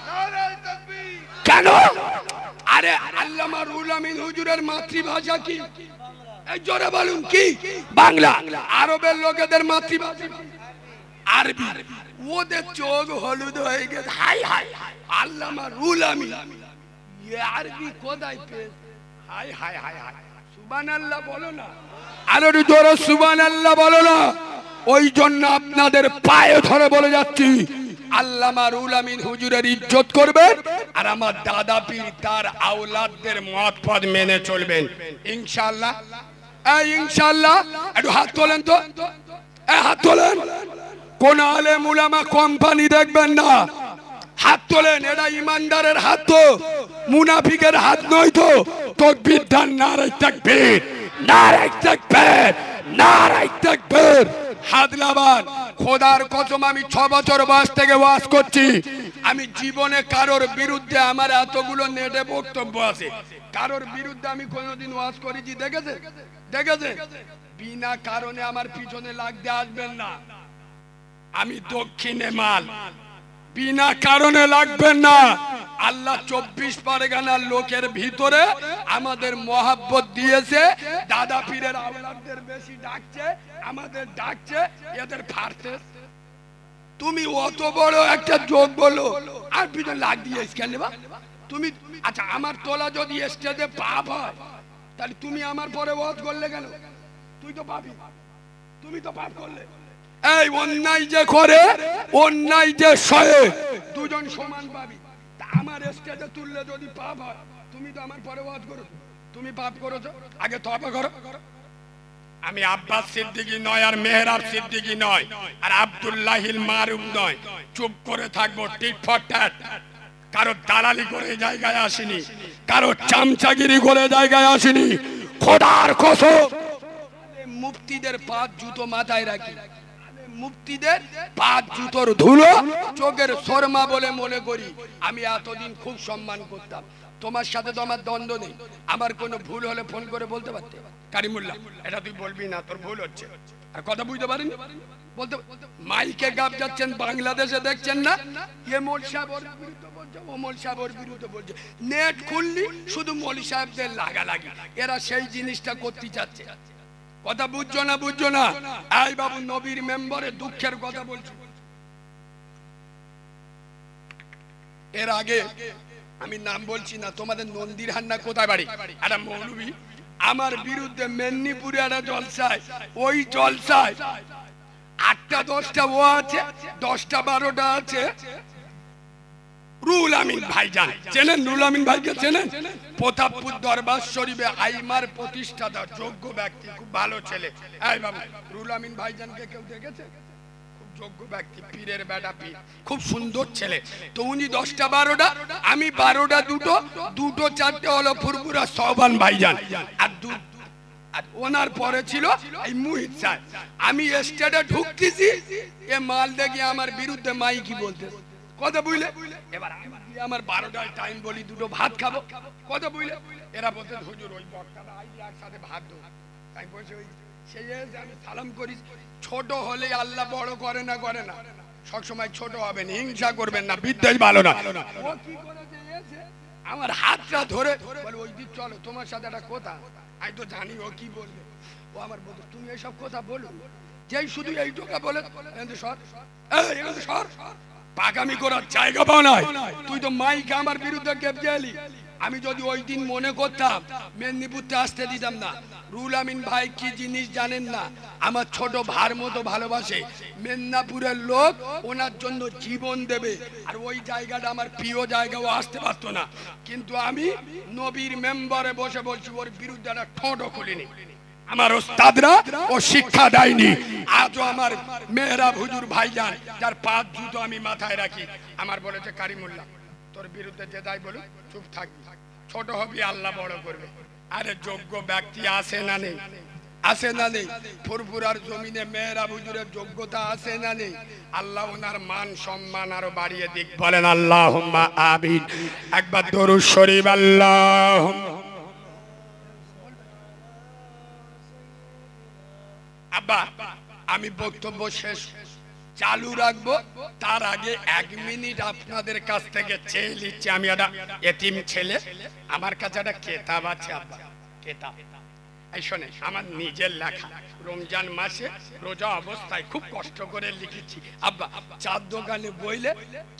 নারায়ে তাকবীর। কেন? আরে আল্লামা রুহুল আমিন হুজুরের মাতৃভাষা কি? এই জোরে বলুন কি? বাংলা। আরবের লোকেদের মাতৃভাষা আরবি। ওদের চোখ হলুদ হয়ে গেছে। হাই হাই, আল্লামা রুহুল আমিন ये আরবি কোথায় পেয়েছে? হাই হাই হাই হাই, সুবহানাল্লাহ বলো না, আরো জোরে সুবহানাল্লাহ বলো না। ওই জন্য আপনাদের পায়ে ধরে বলে যাচ্ছি, আল্লামা রুহুল আমিন হুজুরের ইজ্জত করবেন, আর আমার দাদা পীর তার আওলাদদের মতপদ মেনে চলবেন ইনশাআল্লাহ। এই ইনশাআল্লাহ একটু হাত তোলেন তো, এই হাত তোলেন। কোন আলেম উলামা কোম্পানি দেখবেন না, হাত তোলেন। এটা ইমানদারের হাত, তো মুনাফিকের হাত নয়। তো তাকবীর দেন, নারায়ে তাকবীর, নারায়ে তাকবীর, নারায়ে তাকবীর। হাত লাগান। খোদার কসম, আমি 6 বছর বয়স থেকে ওয়াজ করছি। আমি জীবনে কারোর বিরুদ্ধে, আমার এতগুলো নেটে বক্তব্য আছে, কারোর বিরুদ্ধে আমি কোনোদিন ওয়াজ করেছি দেখেছে? দেখেছে? বিনা কারণে আমার পিছনে লাগতে আসবেন না। আমি দক্ষিণে মাল, বিনা কারণে লাগবেন না। আল্লাহ 24 পরগনার লোকের ভিতরে আমাদের মহাব্বত দিয়েছে। দাদা পীরের আওলাদদের বেশি ডাকছে, আমাদের ডাকছে, এদের ফাড়তে। তুমি অত বড় একটা যোগ বলো, আর পিছনে লাগ দিয়ে কেন বা? তুমি আচ্ছা, আমার তোলা যদি স্টেজে পাপ হয়, তাহলে তুমি আমার পরে ওয়াজ করলে কেন? তুই তো পাপি, তুমি তো পাপ করলে। এই অন্যায় যে করে, অন্যায় যে সয়ে, দুজন সমান পাবি। আমার স্টেজে তুললে যদি পাপ হয়, তুমি তো আমার পরে ওয়াজ করো, তুমি পাপ করেছো, আগে তওবা করো। আমি আব্বাস সিদ্দিকী নয়, আর মেহরাব সিদ্দিকী নয়, আর আব্দুল্লাহিল মারুফ নয়। চুপ করে থাকবো, টিট ফর ট্যাট। কারো দালালি করে জায়গায় আসেনি, কারো চামচাগিরি করে জায়গায় আসেনি। খোদার কসম, মুফতিদের পাঁচ জুতো মাথায় রাখি, মুফতিদের পাঁচ জুতোর ধুলো চোখের শর্মা বলে মনে করি। আমি এতদিন খুব সম্মান করতাম। তোমার সাথে তো আমার দ্বন্দ্ব নেই, আমার কোনো ভুল হলে ফোন করে বলতে পারতে, কারিমুল্লাহ এটা তুই বলবি না, তোর ভুল হচ্ছে। আর কথা বুঝতে পারেন বলতে, মাইকে গাপ যাচ্ছেন, বাংলাদেশে দেখছেন না, এ মোল সাহেব ওর বিরুদ্ধে বলছে, ও মোল সাহেব ওর বিরুদ্ধে বলছে। নেট খুললি শুধু মৌলী সাহেবদের লাগালাগি, এরা সেই জিনিসটা করতে চাচ্ছে। কথা বুঝছো না? বুঝছো না? এই বাবু নবীর মেম্বারে দুঃখের কথা বলছি। এর আগে আমি নাম বলছি না, তোমাদের নন্দীরহাট না কোথায় বাড়ি, একটা মৌলবী আমার বিরুদ্ধে মেদিনীপুরে একটা জলসায়, ওই জলসায় 8টা 10টা ও আছে, 10টা 12টা আছে রুহুল আমিন ভাইজান। চেনেন রুহুল আমিন ভাইকে? চেনেন? প্রতাপপুর দরবার শরীফে আইমার প্রতিষ্ঠাতা, যোগ্য ব্যক্তি, খুব ভালো ছেলে। এই বাবু, রুহুল আমিন ভাইজানকে কেউ দেখেছে? খুব যোগ্য ব্যক্তি, পীরের বেটা পীর, খুব সুন্দর ছেলে। তো উনি 10টা 12টা, আমি 12টা 2টো 4টে হলো ফুরফুরা সোহবান ভাইজান, আর ওনার পরে ছিল এই মুহিত সাহেব। আমি স্টেটে ঢুকতেছি, এ মাল দেখি আমার বিরুদ্ধে মাইকি বলতে। কথা বুঝলে? এবার আমার 12টায় টাইম বলি, 2টো ভাত খাবো। কথা বুঝলে? এরা বলতে হুজুর ওই বক্তাটা আইলে একসাথে ভাত দেবো। তাই বলছে ওই সেই আমি সালাম করি। ছোট হলে আল্লাহ বড় করে না, করে না, সবসময় ছোট হবেন, হিংসা করবেন না, বিদ্বেষ ভালো না। ও কি করেছে, আমার হাতটা ধরে বলে ওই দিক চলো, তোমার সাথে একটা কথা। আমি তো জানি ও কি বলবে। ও আমার বলতো তুমি এইসব কথা বলো, যেই শুধু এইটুকা বলে সর, সর, পাগামি করার জায়গা পাও নাই। তুই তো মাইকে আমার বিরুদ্ধে কেঁপে এলি। আমি যদি ওই দিন মনে করতাম, মেদিনীপুরতে আসতে দিতাম না। রুহুল আমিন ভাই কি জিনিস জানেন না, আমার ছোট ভার মতো ভালোবাসে। মেদিনীপুরের লোক ওনার জন্য জীবন দেবে, আর ওই জায়গাটা আমার প্রিয় জায়গা, ও আসতে পারতো না। কিন্তু আমি নবীর মেম্বারে বসে বলছি, ওর বিরুদ্ধে একটা ঠোঁটও খুলিনি। আমার ওস্তাদরা ও শিক্ষা দেয়নি। আজও আমার মেহরাব হুজুর ভাইজান, যার 5 জুতো আমি মাথায় রাখি, আমার বলেছে কারিমুল্লাহ তোর বিরুদ্ধে যে যাই বলুক চুপ থাকবি, ছোট হবি, আল্লাহ বড় করবে। আরে যোগ্য ব্যক্তি আছে না নেই? আছে না নেই? ফুরফুরার জমিনে মেহরাব হুজুরের যোগ্যতা আছে না নেই? আল্লাহ ওনার মান সম্মান আরো বাড়িয়ে দিক, বলেন আল্লাহুম্মা আমিন। একবার দরুদ শরীফ, আল্লাহুম্মা আব্বা আমি বক্তব্য শেষ চালু রাখবো, তার আগে 1 মিনিট আপনাদের কাছ থেকে চেয়ে নিচ্ছি। আমি একটা এতিম ছেলে, আমার কাছে একটা কেতাব আছে আব্বা, কেতাব এই শোনে, আমার নিজের লেখা। রমজান মাসে রোজা অবস্থায় খুব কষ্ট করে লিখেছি আব্বা। চার দোকানে বইলে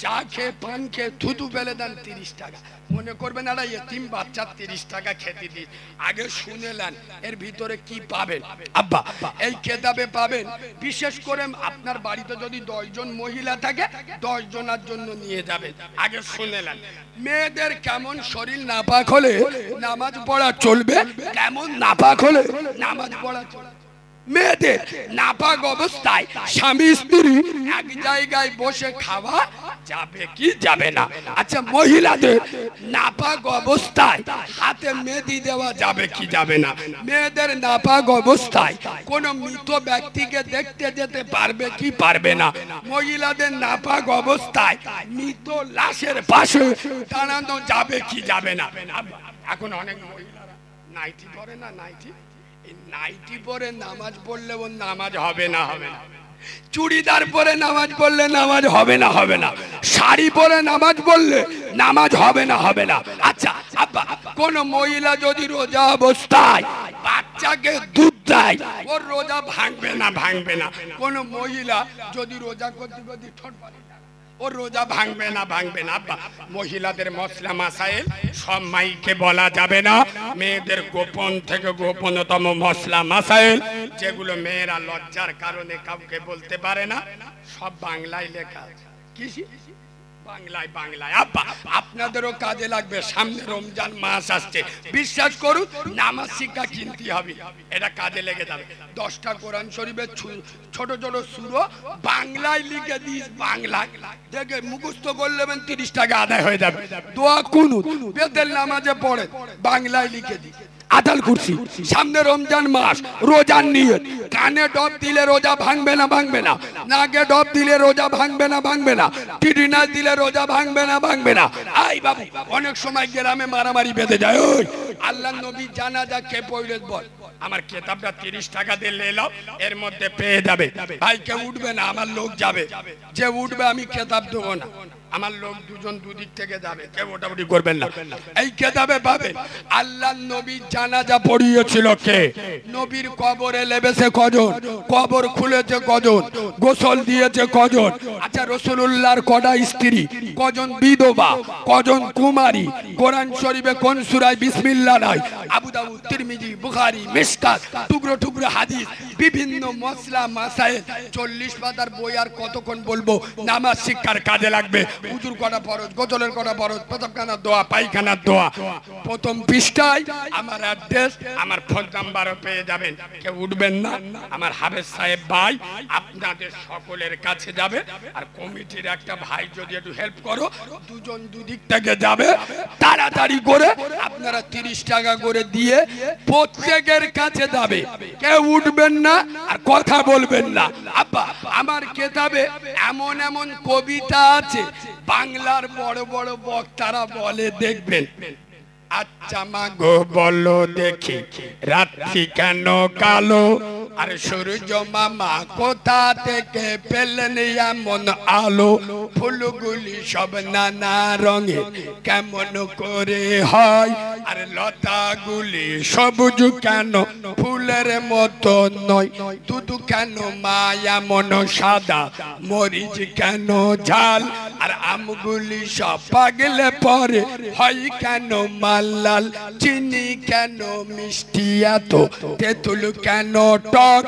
চা খেয়ে পান খেয়ে থুতু ফেলে দেন 30 টাকা। মনে করবেন একটা এতিম বাচ্চা 30 টাকা খেতে দিই। আগে শুনেলেন এর ভিতরে কি পাবেন আব্বা? এই কেতাবে পাবেন, বিশেষ করে আপনার বাড়িতে যদি 10 জন মহিলা থাকে 10 জনের জন্য নিয়ে যাবেন। আগে শুনেলেন মেয়েদের কেমন শরীর নাপাক হলে নামাজ পড়া চলবে, কেমন নাপাক হলে নামাজ পড়া চলবে। মেয়েদের নাপাক অবস্থায় স্বামী স্ত্রী এক জায়গায় বসে খাওয়া যাবে কি যাবে না? আচ্ছা, মহিলাদের নাপাক অবস্থায় হাতে মেহেদি দেওয়া যাবে কি যাবে না? মেয়েদের নাপাক অবস্থায় কোন মৃত ব্যক্তিকে দেখতে যেতে পারবে কি পারবে না? মহিলাদের নাপাক অবস্থায় মৃত লাশের পাশে দাঁড়ানো যাবে কি যাবে না? এখন অনেক মহিলারা নাইটি পরে না, নাইটি পরে নামাজ পড়লে ওর নামাজ হবে না, হবে না। চুড়িদার পরে নামাজ পড়লে নামাজ হবে না, হবে না। শাড়ি পরে নামাজ পড়লে নামাজ হবে না, হবে না। আচ্ছা আব্বা, কোন মহিলা যদি রোজা অবস্থায় বাচ্চাকে দুধ দেয় ওর রোজা ভাঙবে না, ভাঙবে না। কোন মহিলা যদি রোজা করতে করতে ঠোঁট পারে ওর রোজা ভাঙবে না, ভাঙবে না। মহিলাদের মশলা মাসাইল সব মাইকে বলা যাবে না। মেয়েদের গোপন থেকে গোপনতম মশলা মাসাইল, যেগুলো মেয়েরা লজ্জার কারণে কাউকে বলতে পারে না, সব বাংলায় লেখা আছে। কি বাংলায়? বাংলায় আব্বা আপনাদেরও কাজে লাগবে। সামনে রমজান মাস আসছে, বিশ্বাস করুন নামাজ শিক্ষা কিনতে হবে, এটা কাজে লেগে যাবে। 10টা কোরআন শরীফের ছোট ছোট সূরা বাংলায় লিখে দিস, বাংলায় দেখে মুখস্থ করলে 30 টাকা আদায় হয়ে যাবে। দোয়া কুনুত বেতের নামাজে পড়ে বাংলায় লিখে দিস। আদাল কুরসি, সামনে রমজান মাস, রোজার নিয়ত। কানে ডব দিলে রোজা ভাঙবে না, ভাঙবে না। নাকে ডব দিলে রোজা ভাঙবে না, ভাঙবে না। টিডিনা দিলে রোজা ভাঙবে না, ভাঙবে না। আই বাবু, অনেক সময় গ্রামে মারামারি বেঁধে যায়। ওই আল্লাহর নবী জানাজা কে পড়ে বল, আমার কেতাবটা 30 টাকা দিয়ে নিলাও, এর মধ্যে পেয়ে যাবে। ভাই কেউ উঠবে না, আমার লোক যাবে। যে উঠবে আমি কেতাব দেবো না, আমার লোক দুজন দুদিক থেকে যাবে, কেউ ওটাউটি করবেন না। এই কেতাবে পাবে আল্লাহর নবী জানাজা পড়িয়েছিল কে, নবীর কবরে লেবেছে কজন, কবর খুলেছে কজন, গোসল দিয়েছে কজন। আচ্ছা, রাসূলুল্লাহর কটা স্ত্রী, কজন বিধবা, কজন কুমারী, কোরআন শরীফে কোন সূরায় বিসমিল্লাহ নাই, আবু দাউদ, তিরমিজি, বুখারী, মিশকাত, টুকরো টুকরো হাদিস, বিভিন্ন মশলা মাসাইল। 40 পাতার বই আর কতক্ষণ বলবো? নামাজ শিক্ষার কাজে লাগবে। উজুর করা ফরজ, গোসলের করা ফরজ, পেশাবখানার দোয়া, পায়খানার দোয়া। প্রথম পৃষ্ঠায় আমার অ্যাড্রেস, আমার ফোন নাম্বারও পেয়ে যাবেন। কেউ উঠবেন না। আমার হাফেজ সাহেব ভাই আপনাদের সকলের কাছে যাবে। আর কমিটির একটা ভাই যদি একটু হেল্প করো, দুজন দুদিক থেকে যাবে, তাড়াতাড়ি করে আপনারা 30 টাকা করে দিয়ে প্রত্যেকের কাছে যাবে। কেউ উঠবেন না আর কথা বলবেন না। আব্বা, আমার কেতাবে এমন এমন কবিতা আছে বাংলার বড় বড় বক্তারা বলে, দেখবেন। আচ্ছা মা গো বলো দেখি রাত্রি কেন কালো, আর সূর্য মামা কোথা থেকে পেলেন এমন আলো, ফুলগুলি সব নানা রঙে কেমন করে হয়, আর লতাগুলি সবুজ কেন ফুলের মতো নয়, দুধ কেন মা এমন সাদা, মরিচ কেন ঝাল, আর আমগুলি সব পাগলে পরে হয় কেন মালাল, চিনি কেন মিষ্টি এত, তেঁতুল কেন টক,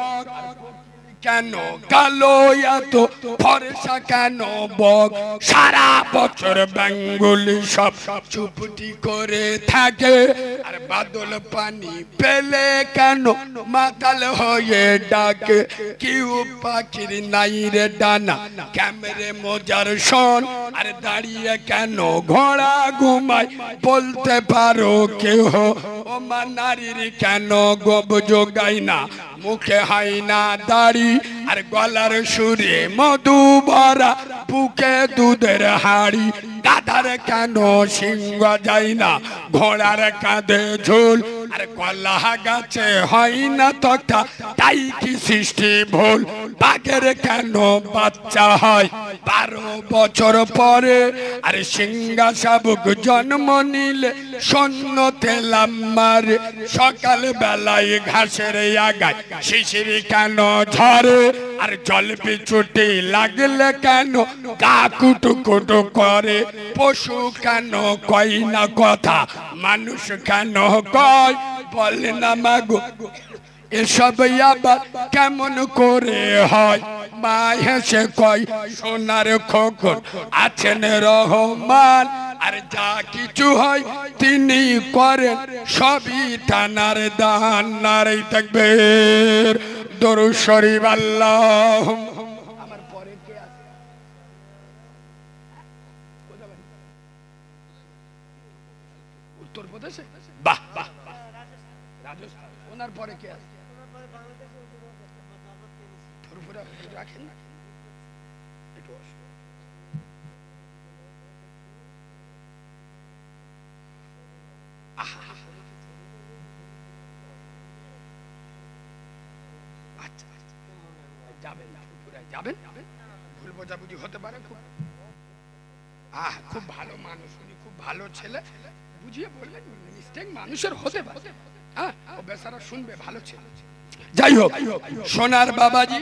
কেন কালো এত, ফর্সা কেন বক, সারা বছর বেঙ্গলি সব চুপটি করে থাকে, আর বাদল পানি পেলে কেন মাতাল হয়ে ডাকে, কেউ পাখির নাই রে ডানা, ক্যামেরে মজার শোন, আর দাঁড়িয়ে কেন ঘোড়া ঘুমায়, বলতে পারো কেউ, ও মা নারীর কেন গব যোগায় না, মুখে হয় না দাড়ি, আর গলার সুরে মধু ভরা, বুকে দুধের হাড়ি, গাধার কেন সিংহ যায় না, ঘোড়ার কাঁধে ঝোল, আরে কলা গাছে হয় না তক্তা তাই কি সৃষ্টি ভুল বাঘের কেন বাচ্চা হয় 12 বছর পরে আরে সিংহা শাবক জন্ম নিলে শূন্য তেলাম মারে সকাল বেলায় ঘাসের আগায় শিশির কেন ঝরে আর জল বিছুটি লাগলে কেন গা কুটু কুটু করে পশু কেন কয় না কথা মানুষ কেন কয় বলে না মাগো এসব আবার কেমন করে হয় মা হেসে কয় সোনার খোকন আছেন রহমান আর যা কিছু হয় তিনি করেন সবই তানার দান নারে তাকবীর দরুদ শরীফ আল্লাহ আমার পরে কে আছে উত্তরপ্রদেশে বাহ বাহ রাজস্থান ওনার পরে কে আছে রাখেন যাবেন ভুল বোঝাবুঝি হতে পারে খুব ভালো মানুষ উনি খুব ভালো ছেলে বুঝিয়ে বললেন মিস্টেক মানুষের হতে পারে হ্যাঁ ও বেচারা শুনবে ভালো ছেলে যাই হোক সোনার বাবাজি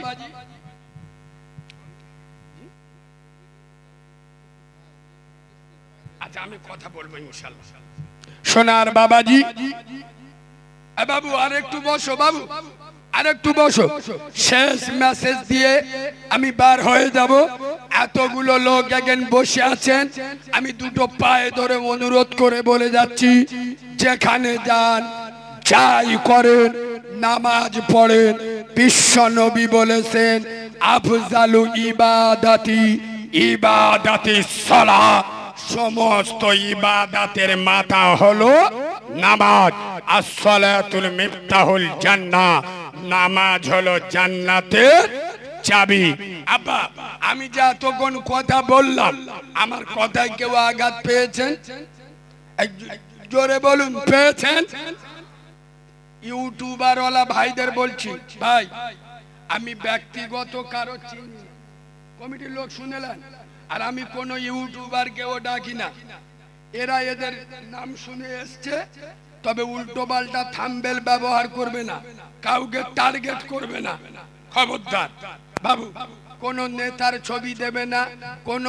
আচ্ছা আমি কথা বলবো ইনশাআল্লাহ সোনার বাবাজি বাবু আর একটু বসো বাবু আরেকটু বসো শেষ মেসেজ দিয়ে আমি বার হয়ে যাব এতগুলো লোক এখন বসে আছেন আমি দুটো পায়ে ধরে অনুরোধ করে বলে যাচ্ছি যেখানে যান যাই করেন নামাজ পড়েন বিশ্ব নবী বলেছেন আফজালু ইবাদাতি সালাত সমস্ত ইবাদতের মাথা হলো নামাজ as-salatul মিফতাহুল জান্নাহ নামাজ হলো জান্নাতের চাবি আব্বা আমি যে এতক্ষণ কথা বললাম আমার কথায় কেউ আঘাত পেয়েছেন জোরে বলুন পেয়েছেন ইউটিউবার ওয়ালা ভাইদের বলছি ভাই আমি ব্যক্তিগত কারো চিনি কমিটির লোক শুনেলেন আর আমি কোন ইউটিউবার কেও ডাকি না এরা এদের নাম শুনে এসছে তবে উল্টো পাল্টা থাম্বনেল ব্যবহার করবে না কাউকে টার্গেট করবে না খবরদার বাবু কোন নেতার ছবি দেবে না কোন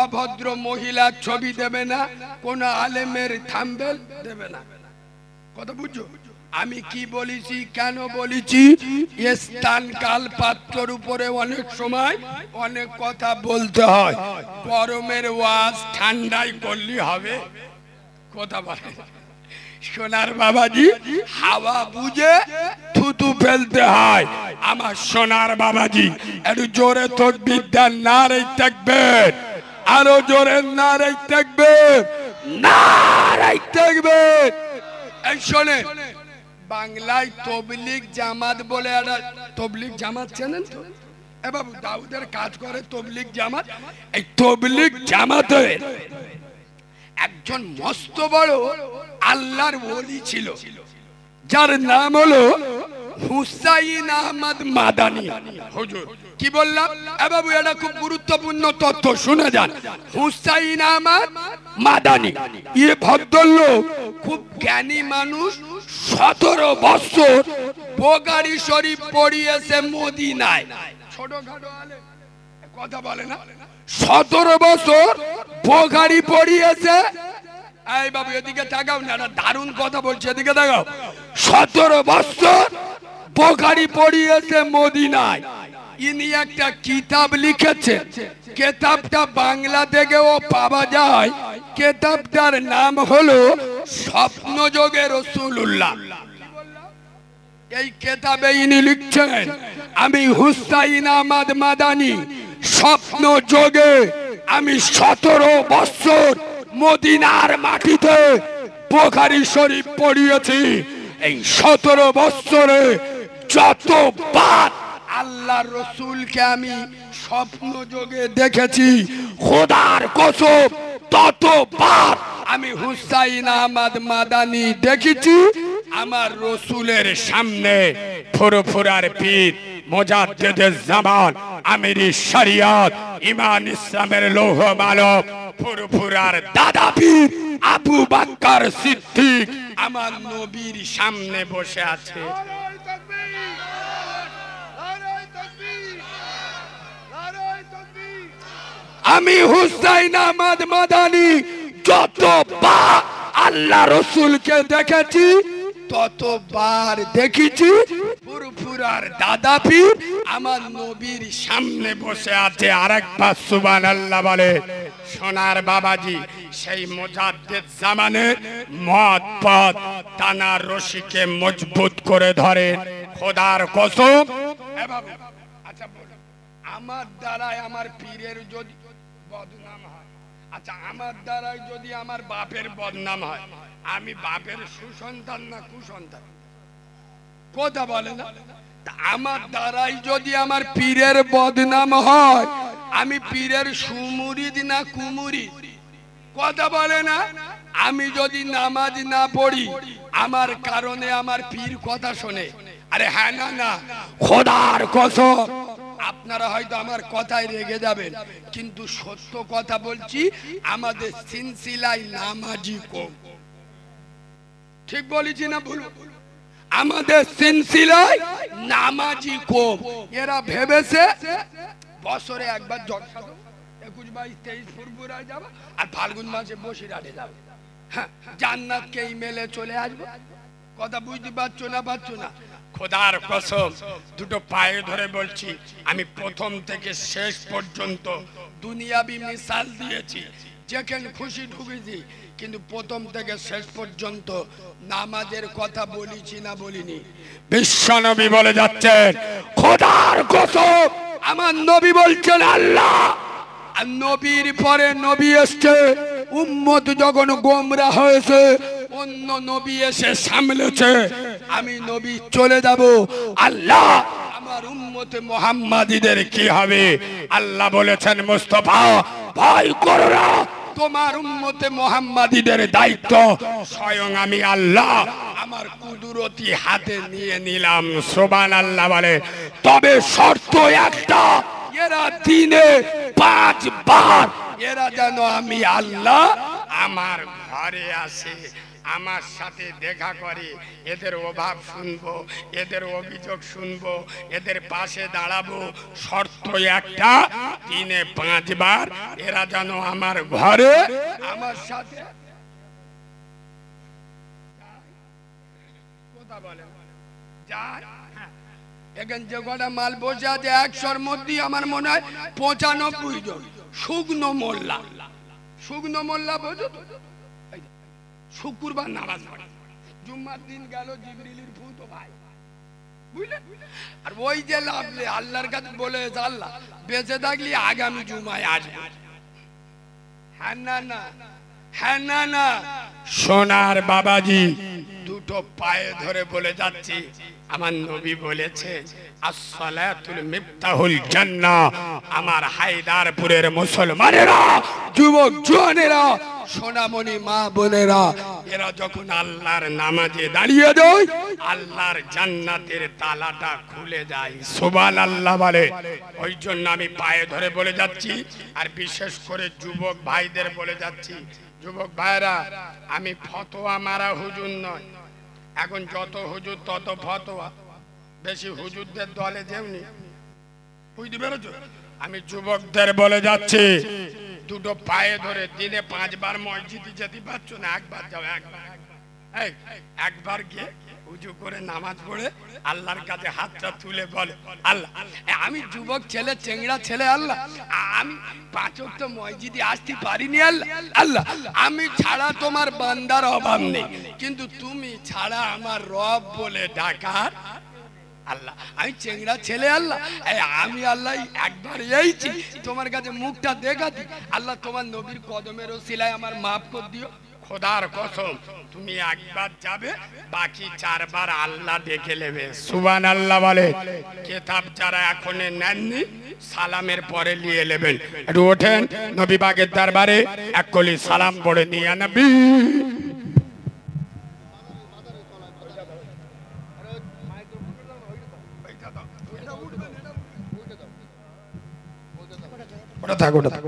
অভদ্র মহিলার ছবি দেবে না কোন আলেমের থাম্বনেল দেবে না কথা বুঝছো আমি কি বলেছি কেন বলেছি স্থান কাল পাত্রের উপরে অনেক সময় অনেক কথা বলতে হয় গরমের ওয়াজ ঠান্ডায় করলে হবে কথা বলে সোনার বাবাজি হাওয়া বুঝে থুতু ফেলতে হয় আমার সোনার বাবাজি একটু জোরে তাকবীর দেন নারে তাকবীর আরো জোরে নারে তাকবীর নারে তাকবীর এই শোনেন বাংলায় তবলিগ জামাত বলে একটা তবলিগ জামাত চেনেন তো এ বাবু দাউদের কাজ করে তবলিগ জামাত এই তবলিগ জামাতের একজন মস্ত বড় আল্লাহর ওলি ছিল যার নাম হলো হুসাইন আহমদ মাদানী হুজুর কি বললাম এ বাবু এটা খুব গুরুত্বপূর্ণ তথ্য শুনে যান হুসাইন আহমদ মাদানী এই ভদ্রলোক খুব জ্ঞানী মানুষ 17 বছর বুখারী শরীফ পড়িয়েছে মদিনায় ছোটখাটো আলেম কথা বলে না 17 বছর বুখারী পড়িয়েছে এই বাবু এদিকে তাকাও না দারুণ কথা বলছে এদিকে তাকাও 17 বছর বুখারী পড়িয়েছে মদিনায় ইনি একটা কিতাব লিখেছেন কিতাবটা বাংলা থেকেও পাওয়া যায় কিতাবটার নাম হলো স্বপ্নযোগে রাসূলুল্লাহ এই কিতাবে ইনি লিখছেন আমি হুসাইন আহমদ মাদানী স্বপ্ন যোগে আমি 17 বছর মদিনার মাটিতে বুখারী শরীফ পড়িয়েছি এই 17 বছরে যতবার আল্লাহর রাসূলকে আমি স্বপ্ন যোগে দেখেছি খোদার কসম ততবার আমি হুসাইন আহমদ মাদানী দেখেছি আমার রসুলের সামনে ফুরফুরার পীর মুজাদ্দিদুজ জামান আমিরি শরিয়ত ইমান ইসলামের লৌহ মানব ফুরফুরার দাদা পীর আবু বকর সিদ্দিক আমার নবীর সামনে বসে আছে। আমি হুসাইন আহমদ মাদানী যতবার আল্লাহ রসুলকে দেখেছি ততবার দেখেছি ফুরফুরার দাদা পীর আমার নবীর সামনে বসে আছে। আরেকবার সুবহানাল্লাহ বলে। সোনার বাবাজি সেই মুজাদ্দিদ জামানের মত পথ টানার রশিকে মজবুত করে ধরে খোদার কসম। আচ্ছা বলো, আমার দ্বারাই আমার পীরের যদি বদনাম হয়, আচ্ছা আমার দ্বারাই যদি আমার বাপের বদনাম হয়, আমি বাপের সুসন্তান না কুসন্তান? কথা বলে না। আমার দ্বারাই যদি আমার পীরের বদনাম হয়, আমি পীরের সুমুরিদ না কুমুরিদ? কথা বলে না। আমি যদি নামাজ না পড়ি, আমার কারণে আমার পীর কথা শোনে, আরে হ্যাঁ না না খোদার কসম। আপনারা হয়তো আমার কথায় রেগে যাবেন, কিন্তু সত্য কথা বলছি, আমাদের সিলসিলায় নামাজি কম। ঠিক বলেছি না ভুল? আমাদের সিলসিলায় নামাজি কম। এরা ভেবেছে বছরে একবার জলসা 21, 22, 23 ফুরফুরায় যাবে আর ফাল্গুন মাসে বসিরহাটে যাবে, হ্যাঁ জান্নাতকে ইমেলে চলে আসবে। কথা বুঝতে পারছো না? পারছো না? খোদার কসম দুটো পায়ে ধরে বলছি, আমি প্রথম থেকে শেষ পর্যন্ত দুনিয়াবি মিসাল দিয়েছি, যেখানে খুশি ঢুকেছি, কিন্তু প্রথম থেকে শেষ পর্যন্ত নামাজের কথা বলেছি না বলিনি? বিশ্বনবী বলে যাচ্ছেন খোদার কসম, আমার নবী বলছেন আল্লাহ আর নবীর পরে নবী এসছে, উম্মত যখন গোমরা হয়েছে অন্য নবী এসে সামলেছে, আমি নবী চলে যাব, আল্লাহ আমার উম্মতে মুহাম্মাদীদের কি হবে? আল্লাহ বলেছেন মুস্তাফা ভয় করো না, তোমার উম্মতে মুহাম্মাদীদের দায়িত্ব স্বয়ং আমি আল্লাহ আমার কুদরতি হাতে নিয়ে নিলাম। সুবহানাল্লাহ বলে। তবে শর্ত একটা, এরা দিনে 5 বার এরা যেন আমি আল্লাহ আমার ঘরে আসে, আমার সাথে দেখা করে, এদের অভাব শুনবো, এদের অভিযোগ শুনবো, এদের পাশে দাঁড়াবো। শর্ত একটা, দিনে 5 বার এরা যেন আমার ঘরে আমার সাথে কথা বলে যায়। এখানে যে কটা মাল বসে আছে 100-র মধ্যে আমার মনে হয় 95 জন শুকনো মোল্লা। শুকনো মোল্লা বোঝো তো? শুক্রবার নামাজ পড়ে, জুম্মার দিন গেল জিবরিলের ফুতো ভাই, বুঝলেন? আর ওই যে লাভলে আল্লাহর কাছে বলে আল্লাহ বেঁচে থাকলে আগামী জুমায় আসবে। হ্যাঁ না না, হ্যাঁ না না। সোনার বাবাজি দুটো পায়ে ধরে বলে যাচ্ছি, আমার নবী বলেছে আসসালাতুল মিফতাহুল জান্নাহ। আমার হায়দারপুরের মুসলমানেরা, যুবক জওয়ানেরা, সোনামণি মা বোনেরা, এরা যখন আল্লাহর নামাজে দাঁড়িয়ে যায়, আল্লাহর জান্নাতের তালাটা খুলে যায়। সুবহানাল্লাহ বলে। ওই জন্য আমি পায়ে ধরে বলে যাচ্ছি, আর বিশেষ করে যুবক ভাইদের বলে যাচ্ছি, যুবক ভাইরা, আমি ফতোয়া মারা হুজুর নয়। এখন যত হুজুর তত ফতোয়া, বেশি হুজুরদের দলে যেমনি, বুঝতে পেরেছো? আমি যুবকদের বলে যাচ্ছি, দুটো পায়ে ধরে দিনে 5 বার মসজিদে যেতে পারছো না, একবার যাও, একবার গিয়ে উজু করে নামাজ পড়ে আল্লাহর কাছে হাতটা তুলে বলে আল্লাহ, আমি যুবক ছেলে, চেংড়া ছেলে, আল্লাহ আমি 5 ওয়াক্ত মসজিদে আসতে পারিনি, আল্লাহ আল্লাহ আমি ছাড়া তোমার বান্দার অভাব নেই, কিন্তু তুমি ছাড়া আমার রব বলে ডাকার আল্লাহ, আমি চেংড়া ছেলে, আল্লাহ আমি আল্লাহ একবার এইছি তোমার কাছে মুখটা দেখাতি, আল্লাহ তোমার নবীর কদমের ওসিলায় আমার মাফ করে দিও। খোদার কসম তুমি একবার যাবে, বাকি 4 বার আল্লাহ দেখে নেবে। সুবহানাল্লাহ বলে। কিতাব যারা এখনো নেননি সালামের পরে নিয়ে নেবেন। একটু ওঠেন, নবী পাকের দরবারে এক কলি সালাম পড়ে নিয়ে নবী। ওটা থাক ওটা থাক।